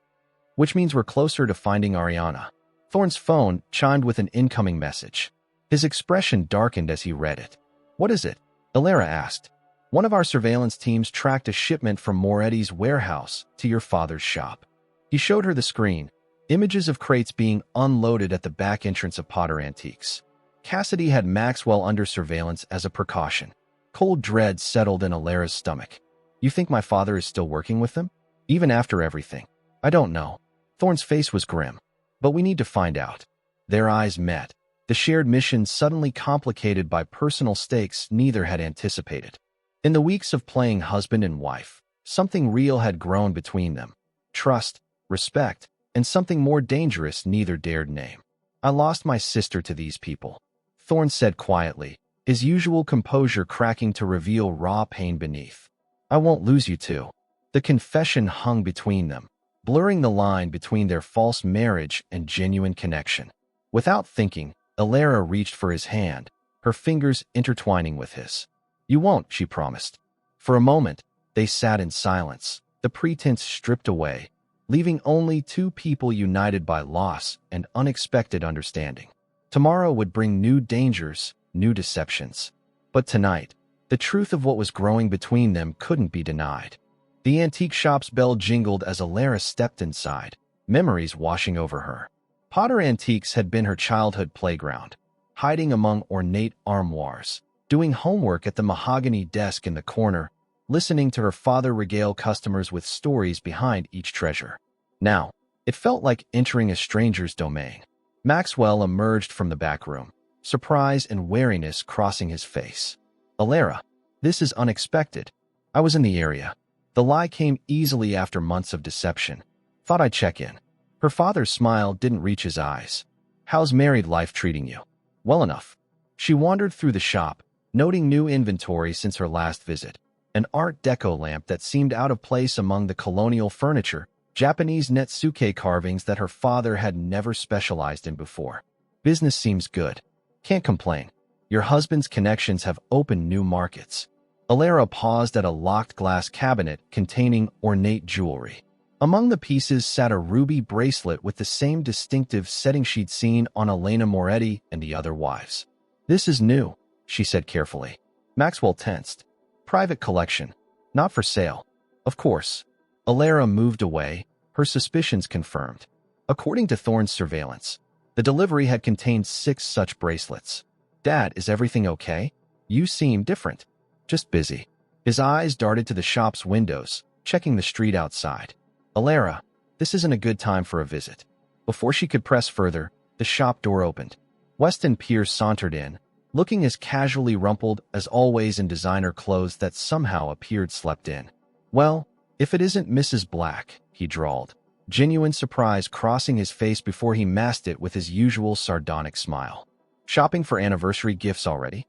Which means we're closer to finding Ariana. Thorne's phone chimed with an incoming message. His expression darkened as he read it. What is it? Alara asked. One of our surveillance teams tracked a shipment from Moretti's warehouse to your father's shop. He showed her the screen, images of crates being unloaded at the back entrance of Potter Antiques. Cassidy had Maxwell under surveillance as a precaution. Cold dread settled in Alara's stomach. You think my father is still working with them? Even after everything? I don't know. Thorne's face was grim. But we need to find out. Their eyes met. The shared mission suddenly complicated by personal stakes neither had anticipated. In the weeks of playing husband and wife, something real had grown between them. Trust, respect, and something more dangerous neither dared name. I lost my sister to these people, Thorne said quietly, his usual composure cracking to reveal raw pain beneath. I won't lose you too. The confession hung between them, blurring the line between their false marriage and genuine connection. Without thinking, Alara reached for his hand, her fingers intertwining with his. You won't, she promised. For a moment, they sat in silence, the pretense stripped away, leaving only two people united by loss and unexpected understanding. Tomorrow would bring new dangers, new deceptions. But tonight, the truth of what was growing between them couldn't be denied. The antique shop's bell jingled as Alara stepped inside, memories washing over her. Potter Antiques had been her childhood playground, hiding among ornate armoires, doing homework at the mahogany desk in the corner, listening to her father regale customers with stories behind each treasure. Now, it felt like entering a stranger's domain. Maxwell emerged from the back room, surprise and wariness crossing his face. Alara, this is unexpected. I was in the area. The lie came easily after months of deception. Thought I'd check in. Her father's smile didn't reach his eyes. How's married life treating you? Well enough. She wandered through the shop, noting new inventory since her last visit. An Art Deco lamp that seemed out of place among the colonial furniture, Japanese netsuke carvings that her father had never specialized in before. Business seems good. Can't complain. Your husband's connections have opened new markets. Alara paused at a locked glass cabinet containing ornate jewelry. Among the pieces sat a ruby bracelet with the same distinctive setting she'd seen on Elena Moretti and the other wives. This is new, she said carefully. Maxwell tensed. Private collection. Not for sale. Of course. Alara moved away, her suspicions confirmed. According to Thorne's surveillance, the delivery had contained 6 such bracelets. Dad, is everything okay? You seem different. Just busy. His eyes darted to the shop's windows, checking the street outside. Alara, this isn't a good time for a visit. Before she could press further, the shop door opened. Weston Pierce sauntered in, looking as casually rumpled as always in designer clothes that somehow appeared slept in. Well, if it isn't Mrs. Black, he drawled, genuine surprise crossing his face before he masked it with his usual sardonic smile. Shopping for anniversary gifts already?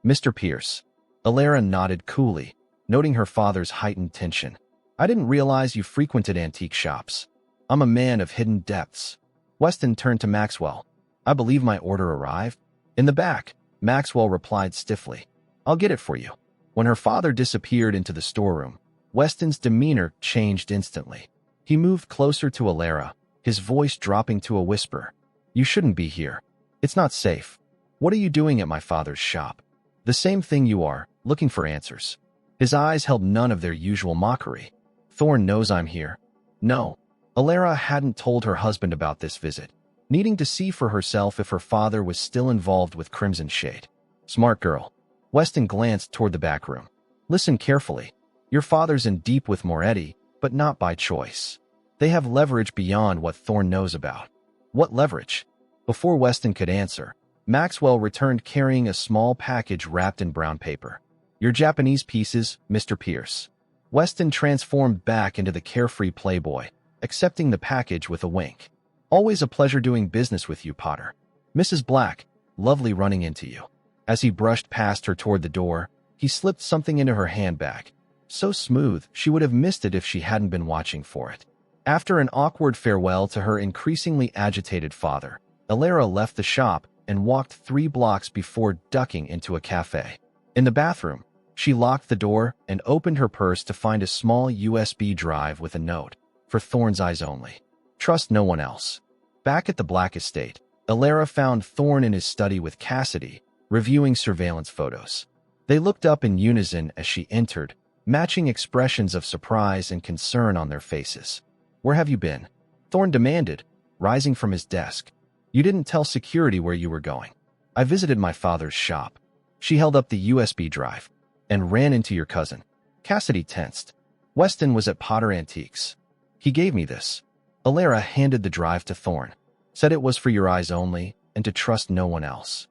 Mr. Pierce. Alara nodded coolly, noting her father's heightened tension. I didn't realize you frequented antique shops. I'm a man of hidden depths. Weston turned to Maxwell. I believe my order arrived. In the back, Maxwell replied stiffly. I'll get it for you. When her father disappeared into the storeroom, Weston's demeanor changed instantly. He moved closer to Alara, his voice dropping to a whisper. You shouldn't be here. It's not safe. What are you doing at my father's shop? The same thing you are, looking for answers. His eyes held none of their usual mockery. Thorne knows I'm here. No. Alara hadn't told her husband about this visit, needing to see for herself if her father was still involved with Crimson Shade. Smart girl. Weston glanced toward the back room. Listen carefully. Your father's in deep with Moretti, but not by choice. They have leverage beyond what Thorne knows about. What leverage? Before Weston could answer, Maxwell returned carrying a small package wrapped in brown paper. Your Japanese pieces, Mr. Pierce. Weston transformed back into the carefree playboy, accepting the package with a wink. Always a pleasure doing business with you, Potter. Mrs. Black, lovely running into you. As he brushed past her toward the door, he slipped something into her handbag. So smooth, she would have missed it if she hadn't been watching for it. After an awkward farewell to her increasingly agitated father, Alara left the shop and walked 3 blocks before ducking into a cafe. In the bathroom, she locked the door and opened her purse to find a small USB drive with a note, "For Thorn's eyes only. Trust no one else." Back at the Black estate, Alara found Thorn in his study with Cassidy, reviewing surveillance photos. They looked up in unison as she entered, matching expressions of surprise and concern on their faces. "Where have you been?" Thorn demanded, rising from his desk. "You didn't tell security where you were going." "I visited my father's shop." She held up the USB drive. "And ran into your cousin." Cassidy tensed. "Weston was at Potter Antiques. He gave me this." Alara handed the drive to Thorn. "Said it was for your eyes only, and to trust no one else."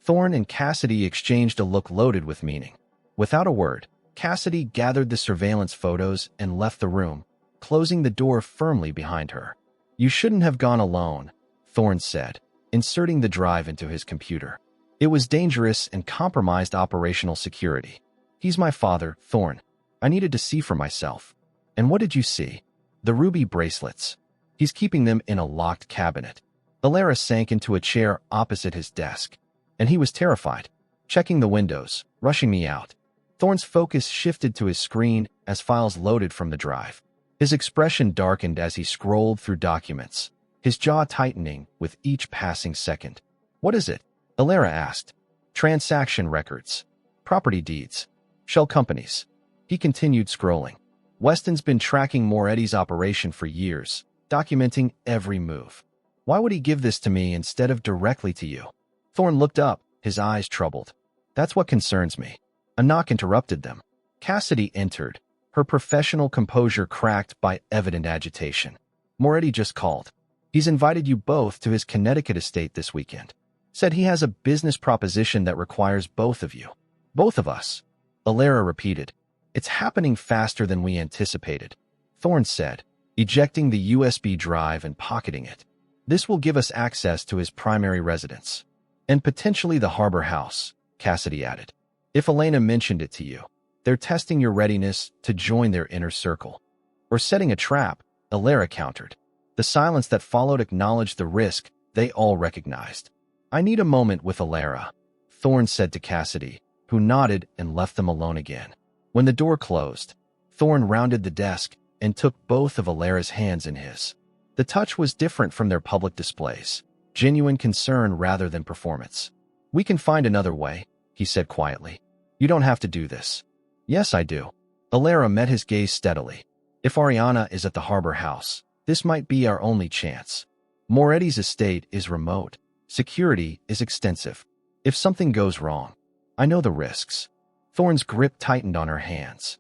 Thorn and Cassidy exchanged a look loaded with meaning. Without a word, Cassidy gathered the surveillance photos and left the room, closing the door firmly behind her. "You shouldn't have gone alone," Thorn said, inserting the drive into his computer. "It was dangerous and compromised operational security." "He's my father, Thorn. I needed to see for myself." "And what did you see?" "The ruby bracelets. He's keeping them in a locked cabinet." Alara sank into a chair opposite his desk. "And he was terrified, checking the windows, rushing me out." Thorn's focus shifted to his screen as files loaded from the drive. His expression darkened as he scrolled through documents, his jaw tightening with each passing second. "What is it?" Alara asked. "Transaction records. Property deeds. Shell companies." He continued scrolling. "Weston's been tracking Moretti's operation for years, documenting every move. Why would he give this to me instead of directly to you?" Thorn looked up, his eyes troubled. "That's what concerns me." A knock interrupted them. Cassidy entered, her professional composure cracked by evident agitation. "Moretti just called. He's invited you both to his Connecticut estate this weekend. Said he has a business proposition that requires both of you." "Both of us," Alara repeated. "It's happening faster than we anticipated," Thorn said, ejecting the USB drive and pocketing it. "This will give us access to his primary residence. And potentially the Harbor House," Cassidy added. "If Elena mentioned it to you, they're testing your readiness to join their inner circle." "Or setting a trap," Alara countered. The silence that followed acknowledged the risk they all recognized. "I need a moment with Alara," Thorn said to Cassidy, who nodded and left them alone again. When the door closed, Thorn rounded the desk and took both of Alara's hands in his. The touch was different from their public displays, genuine concern rather than performance. "We can find another way," he said quietly. "You don't have to do this." "Yes, I do." Alara met his gaze steadily. "If Ariana is at the Harbor House, this might be our only chance. Moretti's estate is remote. Security is extensive. If something goes wrong, I know the risks." Thorn's grip tightened on her hands.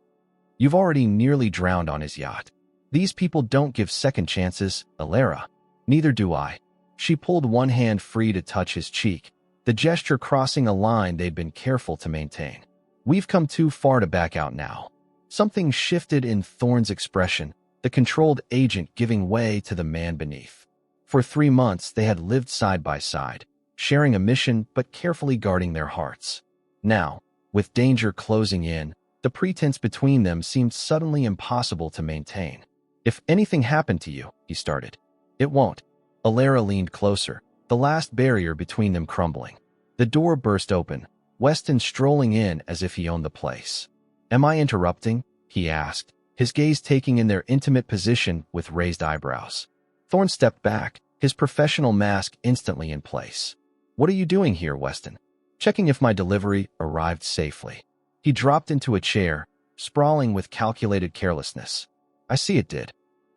"You've already nearly drowned on his yacht. These people don't give second chances, Alara. Neither do I." She pulled one hand free to touch his cheek, the gesture crossing a line they'd been careful to maintain. "We've come too far to back out now." Something shifted in Thorn's expression, the controlled agent giving way to the man beneath. For 3 months they had lived side by side, sharing a mission but carefully guarding their hearts. Now, with danger closing in, the pretense between them seemed suddenly impossible to maintain. "If anything happened to you," he started. "It won't." Alara leaned closer, the last barrier between them crumbling. The door burst open, Weston strolling in as if he owned the place. "Am I interrupting?" he asked, his gaze taking in their intimate position with raised eyebrows. Thorn stepped back, his professional mask instantly in place. "What are you doing here, Weston?" "Checking if my delivery arrived safely." He dropped into a chair, sprawling with calculated carelessness. "I see it did.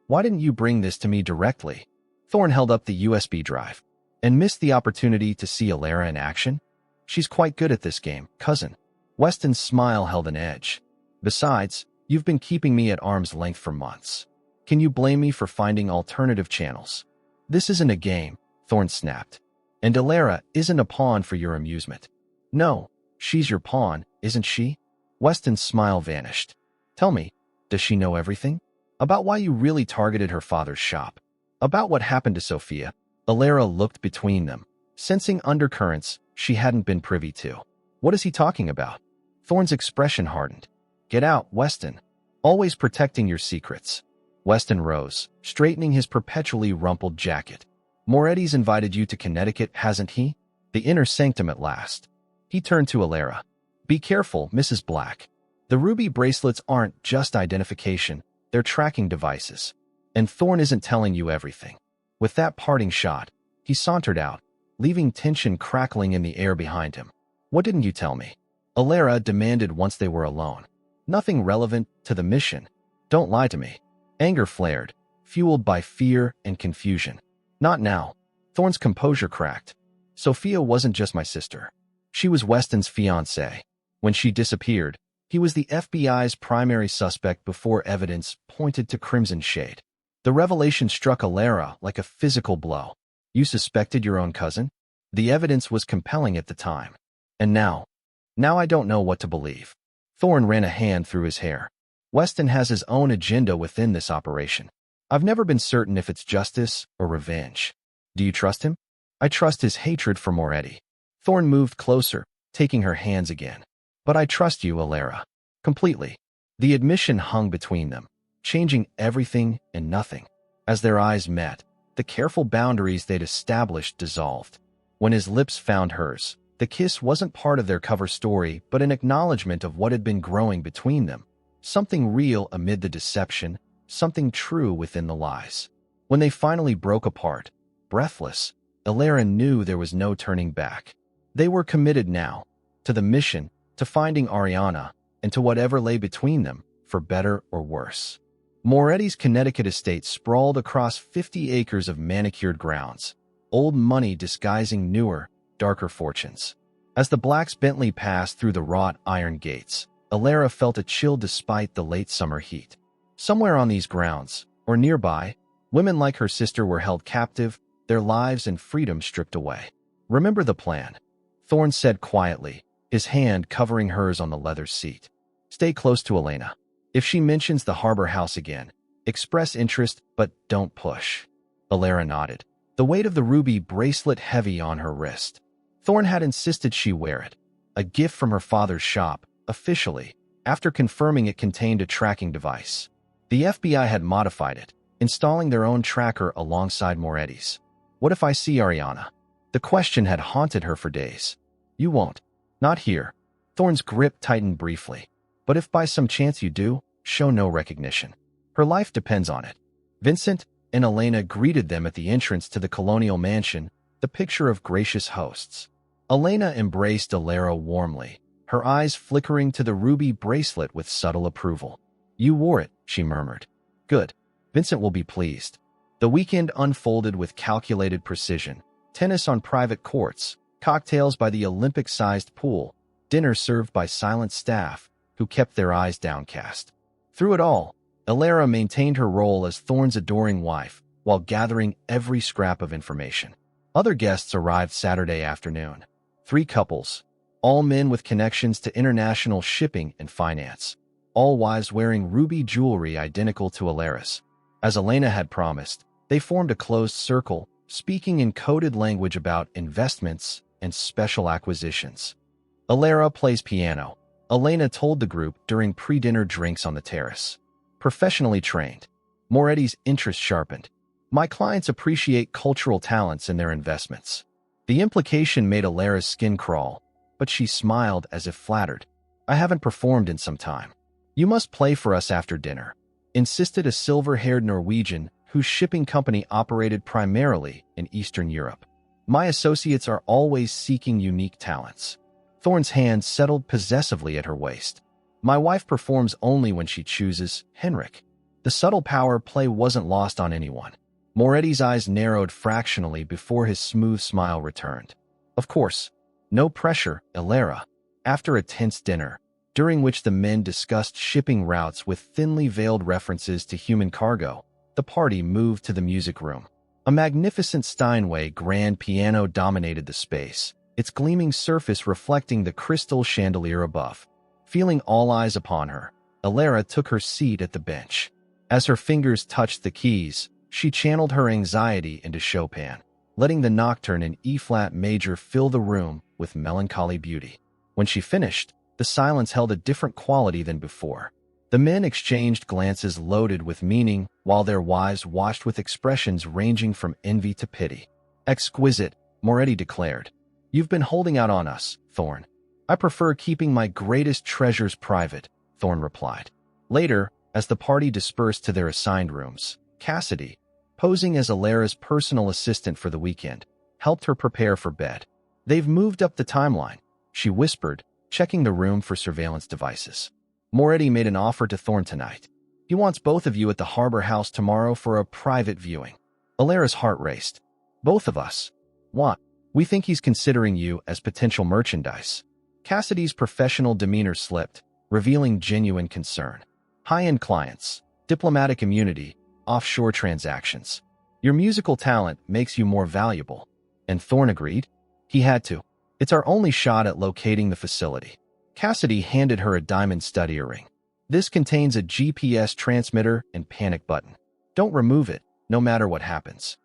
Why didn't you bring this to me directly?" Thorn held up the USB drive. "And missed the opportunity to see Alara in action? She's quite good at this game, cousin." Weston's smile held an edge. "Besides, you've been keeping me at arm's length for months. Can you blame me for finding alternative channels?" "This isn't a game," Thorn snapped. "And Alara isn't a pawn for your amusement." "No, she's your pawn, isn't she?" Weston's smile vanished. "Tell me, does she know everything? About why you really targeted her father's shop? About what happened to Sophia?" Alara looked between them, sensing undercurrents she hadn't been privy to. "What is he talking about?" Thorn's expression hardened. "Get out, Weston. Always protecting your secrets." Weston rose, straightening his perpetually rumpled jacket. "Moretti's invited you to Connecticut, hasn't he?" The inner sanctum at last. He turned to Alara. Be careful, Mrs. Black. The ruby bracelets aren't just identification, they're tracking devices. And Thorn isn't telling you everything. With that parting shot, he sauntered out, leaving tension crackling in the air behind him. What didn't you tell me? Alara demanded once they were alone. Nothing relevant to the mission. Don't lie to me. Anger flared, fueled by fear and confusion. Not now. Thorn's composure cracked. Sophia wasn't just my sister. She was Weston's fiancée. When she disappeared, he was the FBI's primary suspect before evidence pointed to Crimson Shade. The revelation struck Alara like a physical blow. You suspected your own cousin? The evidence was compelling at the time. And now I don't know what to believe. Thorn ran a hand through his hair. Weston has his own agenda within this operation. I've never been certain if it's justice or revenge. Do you trust him? I trust his hatred for Moretti. Thorn moved closer, taking her hands again. But I trust you, Alara. Completely. The admission hung between them, changing everything and nothing. As their eyes met, the careful boundaries they'd established dissolved. When his lips found hers, the kiss wasn't part of their cover story, but an acknowledgement of what had been growing between them. Something real amid the deception, something true within the lies. When they finally broke apart, breathless, Alara knew there was no turning back. They were committed now, to the mission, to finding Ariana, and to whatever lay between them, for better or worse. Moretti's Connecticut estate sprawled across 50 acres of manicured grounds, old money disguising newer, darker fortunes. As the Black's Bentley passed through the wrought iron gates, Alara felt a chill despite the late summer heat. Somewhere on these grounds, or nearby, women like her sister were held captive, their lives and freedom stripped away. Remember the plan, Thorn said quietly, his hand covering hers on the leather seat. Stay close to Elena. If she mentions the harbor house again, express interest, but don't push. Alara nodded, the weight of the ruby bracelet heavy on her wrist. Thorn had insisted she wear it, a gift from her father's shop, officially, after confirming it contained a tracking device. The FBI had modified it, installing their own tracker alongside Moretti's. What if I see Ariana? The question had haunted her for days. You won't. Not here. Thorn's grip tightened briefly. But if by some chance you do, show no recognition. Her life depends on it. Vincent and Elena greeted them at the entrance to the colonial mansion, the picture of gracious hosts. Elena embraced Alara warmly, her eyes flickering to the ruby bracelet with subtle approval. You wore it, she murmured. Good. Vincent will be pleased. The weekend unfolded with calculated precision. Tennis on private courts, cocktails by the Olympic-sized pool, dinner served by silent staff who kept their eyes downcast. Through it all, Alara maintained her role as Thorn's adoring wife while gathering every scrap of information. Other guests arrived Saturday afternoon. 3 couples, all men with connections to international shipping and finance, all wives wearing ruby jewelry identical to Alara's. As Elena had promised, they formed a closed circle, speaking in coded language about investments and special acquisitions. Alara plays piano, Elena told the group during pre-dinner drinks on the terrace. Professionally trained. Moretti's interest sharpened. My clients appreciate cultural talents in their investments. The implication made Alara's skin crawl, but she smiled as if flattered. I haven't performed in some time. You must play for us after dinner, insisted a silver-haired Norwegian whose shipping company operated primarily in Eastern Europe. My associates are always seeking unique talents. Thorn's hand settled possessively at her waist. My wife performs only when she chooses, Henrik. The subtle power play wasn't lost on anyone. Moretti's eyes narrowed fractionally before his smooth smile returned. Of course, no pressure, Alara. After a tense dinner, during which the men discussed shipping routes with thinly veiled references to human cargo, the party moved to the music room. A magnificent Steinway grand piano dominated the space, its gleaming surface reflecting the crystal chandelier above. Feeling all eyes upon her, Alara took her seat at the bench. As her fingers touched the keys, she channeled her anxiety into Chopin, letting the nocturne in E-flat major fill the room with melancholy beauty. When she finished, the silence held a different quality than before. The men exchanged glances loaded with meaning, while their wives watched with expressions ranging from envy to pity. Exquisite, Moretti declared. You've been holding out on us, Thorn. I prefer keeping my greatest treasures private, Thorn replied. Later, as the party dispersed to their assigned rooms, Cassidy, posing as Alara's personal assistant for the weekend, helped her prepare for bed. They've moved up the timeline, she whispered, checking the room for surveillance devices. Moretti made an offer to Thorn tonight. He wants both of you at the Harbor House tomorrow for a private viewing. Alara's heart raced. Both of us? What? We think he's considering you as potential merchandise. Cassidy's professional demeanor slipped, revealing genuine concern. High-end clients, diplomatic immunity, offshore transactions. Your musical talent makes you more valuable. And Thorn agreed. He had to. It's our only shot at locating the facility. Cassidy handed her a diamond stud earring. This contains a GPS transmitter and panic button. Don't remove it, no matter what happens.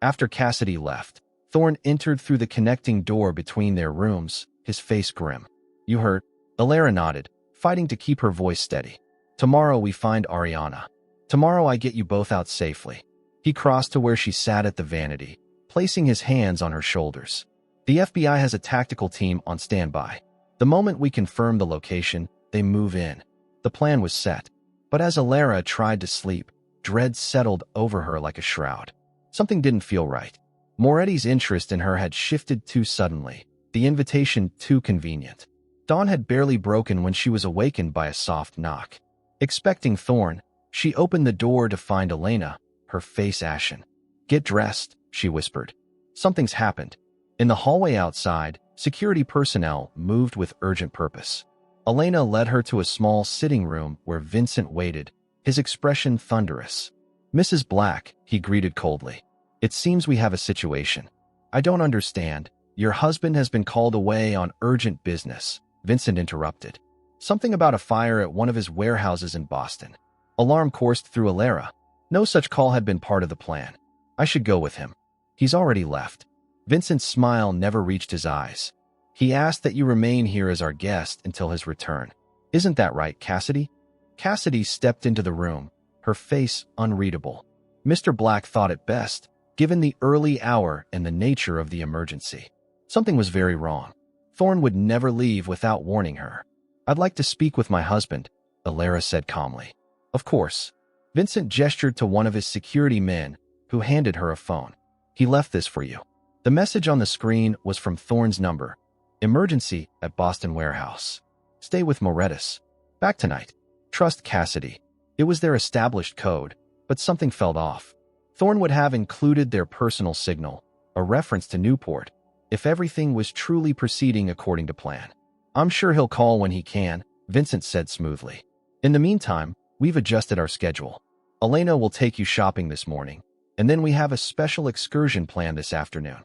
After Cassidy left, Thorn entered through the connecting door between their rooms, his face grim. You hurt? Alara nodded, fighting to keep her voice steady. Tomorrow we find Ariana. Tomorrow I get you both out safely. He crossed to where she sat at the vanity, placing his hands on her shoulders. The FBI has a tactical team on standby. The moment we confirm the location, they move in. The plan was set. But as Alara tried to sleep, dread settled over her like a shroud. Something didn't feel right. Moretti's interest in her had shifted too suddenly, the invitation too convenient. Dawn had barely broken when she was awakened by a soft knock. Expecting Thorn, she opened the door to find Elena, her face ashen. Get dressed, she whispered. Something's happened. In the hallway outside, security personnel moved with urgent purpose. Elena led her to a small sitting room where Vincent waited, his expression thunderous. Mrs. Black, he greeted coldly. It seems we have a situation. I don't understand. Your husband has been called away on urgent business, Vincent interrupted. Something about a fire at one of his warehouses in Boston. Alarm coursed through Alara. No such call had been part of the plan. I should go with him. He's already left. Vincent's smile never reached his eyes. He asked that you remain here as our guest until his return. Isn't that right, Cassidy? Cassidy stepped into the room, her face unreadable. Mr. Black thought it best, given the early hour and the nature of the emergency. Something was very wrong. Thorn would never leave without warning her. I'd like to speak with my husband, Alara said calmly. Of course. Vincent gestured to one of his security men, who handed her a phone. He left this for you. The message on the screen was from Thorn's number. Emergency at Boston Warehouse. Stay with Morettis. Back tonight. Trust Cassidy. It was their established code, but something felt off. Thorn would have included their personal signal, a reference to Newport, if everything was truly proceeding according to plan. I'm sure he'll call when he can, Vincent said smoothly. In the meantime, we've adjusted our schedule. Elena will take you shopping this morning, and then we have a special excursion planned this afternoon.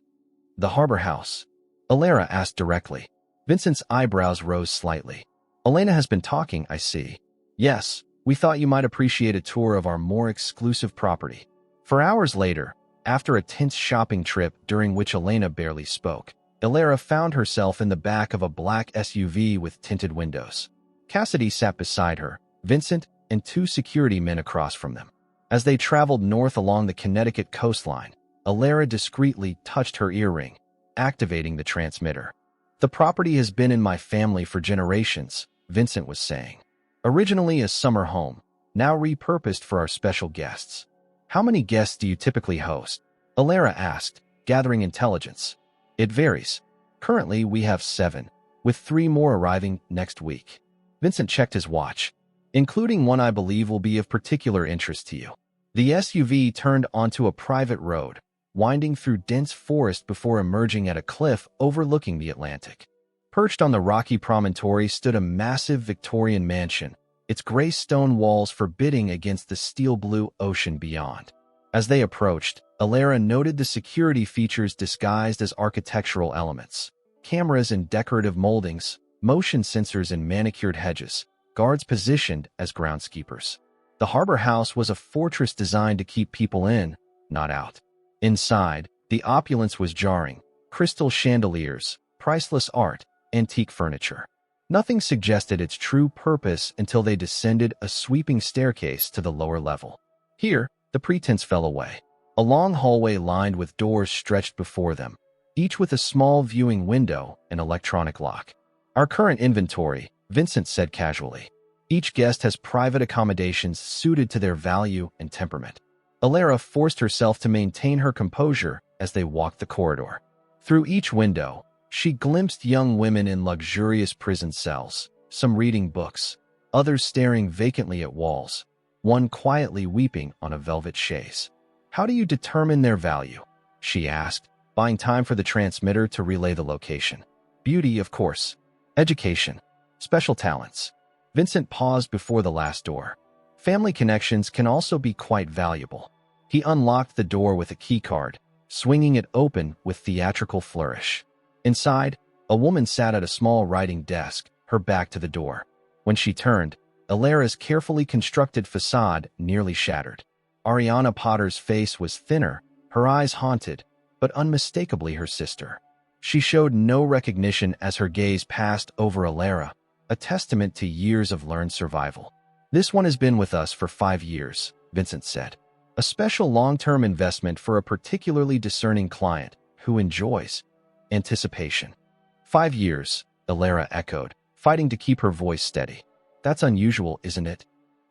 The Harbor House. Alara asked directly. Vincent's eyebrows rose slightly. Elena has been talking, I see. Yes, we thought you might appreciate a tour of our more exclusive property. For hours later, after a tense shopping trip during which Elena barely spoke, Alara found herself in the back of a black SUV with tinted windows. Cassidy sat beside her, Vincent and two security men across from them. As they traveled north along the Connecticut coastline, Alara discreetly touched her earring, activating the transmitter. The property has been in my family for generations, Vincent was saying. Originally a summer home, now repurposed for our special guests. How many guests do you typically host? Alara asked, gathering intelligence. It varies. Currently, we have 7, with 3 more arriving next week. Vincent checked his watch, including one I believe will be of particular interest to you. The SUV turned onto a private road, winding through dense forest before emerging at a cliff overlooking the Atlantic. Perched on the rocky promontory stood a massive Victorian mansion, its gray stone walls forbidding against the steel-blue ocean beyond. As they approached, Alara noted the security features disguised as architectural elements. Cameras and decorative moldings, motion sensors and manicured hedges, guards positioned as groundskeepers. The Harbor House was a fortress designed to keep people in, not out. Inside, the opulence was jarring. Crystal chandeliers, priceless art, antique furniture. Nothing suggested its true purpose until they descended a sweeping staircase to the lower level. Here, the pretense fell away. A long hallway lined with doors stretched before them. each with a small viewing window and electronic lock. Our current inventory, Vincent said casually. Each guest has private accommodations suited to their value and temperament. Alara forced herself to maintain her composure as they walked the corridor. Through each window, she glimpsed young women in luxurious prison cells, some reading books, others staring vacantly at walls, one quietly weeping on a velvet chaise. How do you determine their value? She asked, buying time for the transmitter to relay the location. Beauty, of course. Education. Special talents. Vincent paused before the last door. Family connections can also be quite valuable. He unlocked the door with a keycard, swinging it open with theatrical flourish. Inside, a woman sat at a small writing desk, her back to the door. When she turned, Alara's carefully constructed facade nearly shattered. Ariana Potter's face was thinner, her eyes haunted, but unmistakably her sister. She showed no recognition as her gaze passed over Alara, a testament to years of learned survival. This one has been with us for 5 years, Vincent said. A special long-term investment for a particularly discerning client who enjoys anticipation. 5 years, Alara echoed, fighting to keep her voice steady. That's unusual, isn't it?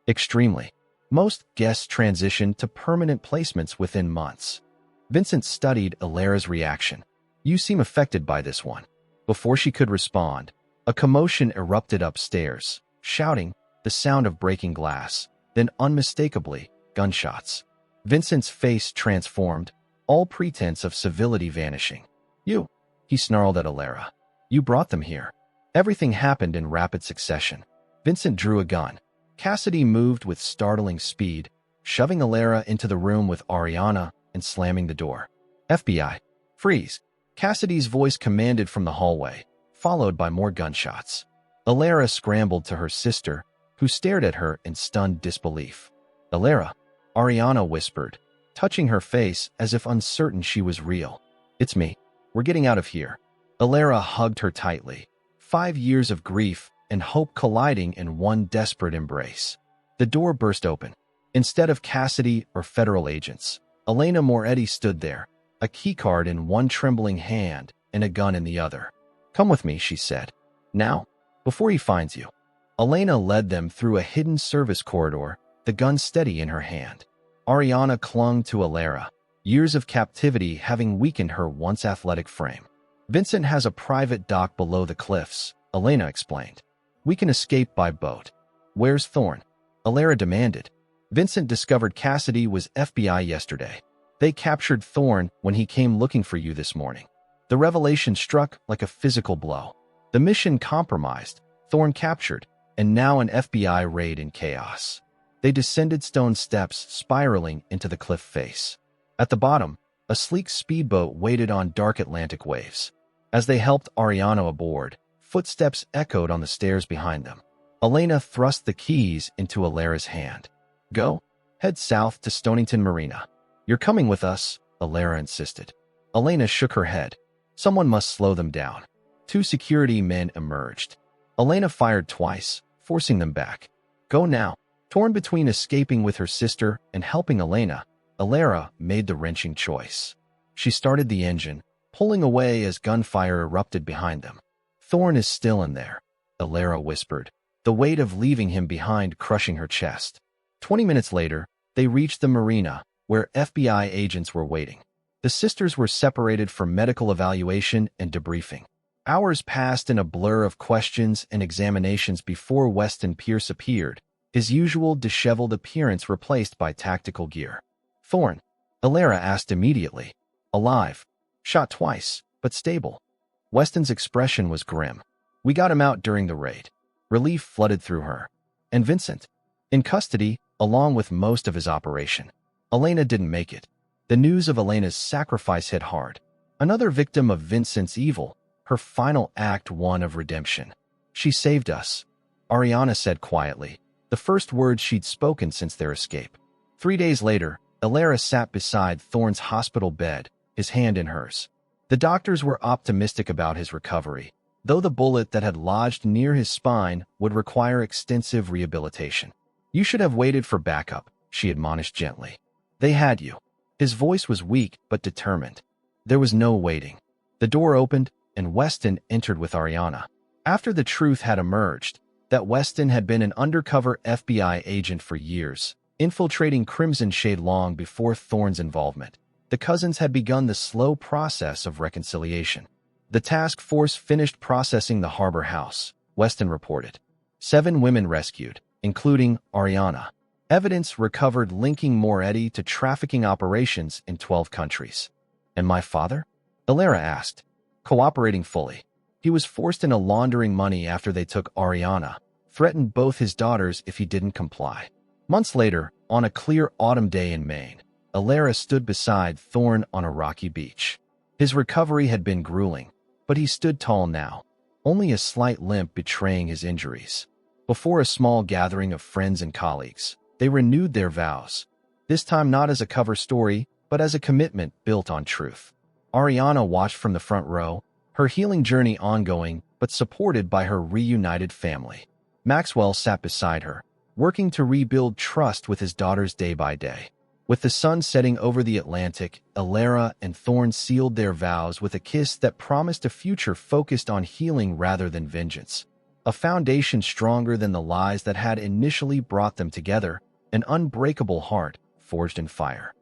Extremely. Most guests transition to permanent placements within months. Vincent studied Alara's reaction. You seem affected by this one. Before she could respond, a commotion erupted upstairs, shouting, the sound of breaking glass, then unmistakably, gunshots. Vincent's face transformed, all pretense of civility vanishing. You, he snarled at Alara. You brought them here. Everything happened in rapid succession. Vincent drew a gun. Cassidy moved with startling speed, shoving Alara into the room with Ariana and slamming the door. FBI. Freeze. Cassidy's voice commanded from the hallway, followed by more gunshots. Alara scrambled to her sister, who stared at her in stunned disbelief. Alara, Ariana whispered, touching her face as if uncertain she was real. It's me. We're getting out of here. Alara hugged her tightly. 5 years of grief and hope colliding in one desperate embrace. The door burst open. Instead of Cassidy or federal agents, Elena Moretti stood there, a keycard in one trembling hand and a gun in the other. Come with me, she said. Now, before he finds you. Elena led them through a hidden service corridor, the gun steady in her hand. Ariana clung to Alara, years of captivity having weakened her once athletic frame. Vincent has a private dock below the cliffs, Elena explained. We can escape by boat. Where's Thorne? Alara demanded. Vincent discovered Cassidy was FBI yesterday. They captured Thorne when he came looking for you this morning. The revelation struck like a physical blow. The mission compromised, Thorne captured, and now an FBI raid in chaos. They descended stone steps spiraling into the cliff face. At the bottom, a sleek speedboat waited on dark Atlantic waves. As they helped Ariana aboard, footsteps echoed on the stairs behind them. Elena thrust the keys into Alara's hand. Go. Head south to Stonington Marina. You're coming with us, Alara insisted. Elena shook her head. Someone must slow them down. 2 security men emerged. Elena fired twice, forcing them back. Go now. Torn between escaping with her sister and helping Elena, Alara made the wrenching choice. She started the engine, pulling away as gunfire erupted behind them. Thorne is still in there, Alara whispered, the weight of leaving him behind crushing her chest. 20 minutes later, they reached the marina, where FBI agents were waiting. The sisters were separated for medical evaluation and debriefing. Hours passed in a blur of questions and examinations before Weston Pierce appeared, his usual disheveled appearance replaced by tactical gear. Thorne, Alara asked immediately. Alive. Shot twice, but stable. Weston's expression was grim. We got him out during the raid. Relief flooded through her. And Vincent? In custody, along with most of his operation. Elena didn't make it. The news of Elena's sacrifice hit hard. Another victim of Vincent's evil, her final act one of redemption. She saved us, Ariana said quietly, the first words she'd spoken since their escape. 3 days later, Alara sat beside Thorne's hospital bed, his hand in hers. The doctors were optimistic about his recovery, though the bullet that had lodged near his spine would require extensive rehabilitation. You should have waited for backup, she admonished gently. They had you. His voice was weak but determined. There was no waiting. The door opened, and Weston entered with Ariana. After the truth had emerged, that Weston had been an undercover FBI agent for years, infiltrating Crimson Shade long before Thorne's involvement, the cousins had begun the slow process of reconciliation. The task force finished processing the Harbor House, Weston reported. 7 women rescued, including Ariana. Evidence recovered linking Moretti to trafficking operations in 12 countries. And my father? Alara asked, cooperating fully. He was forced into laundering money after they took Ariana, threatened both his daughters if he didn't comply. Months later, on a clear autumn day in Maine, Alara stood beside Thorne on a rocky beach. His recovery had been grueling, but he stood tall now, only a slight limp betraying his injuries. Before a small gathering of friends and colleagues, they renewed their vows, this time not as a cover story, but as a commitment built on truth. Ariana watched from the front row, her healing journey ongoing but supported by her reunited family. Maxwell sat beside her, working to rebuild trust with his daughters day by day. With the sun setting over the Atlantic, Alara and Thorne sealed their vows with a kiss that promised a future focused on healing rather than vengeance. A foundation stronger than the lies that had initially brought them together, an unbreakable heart forged in fire.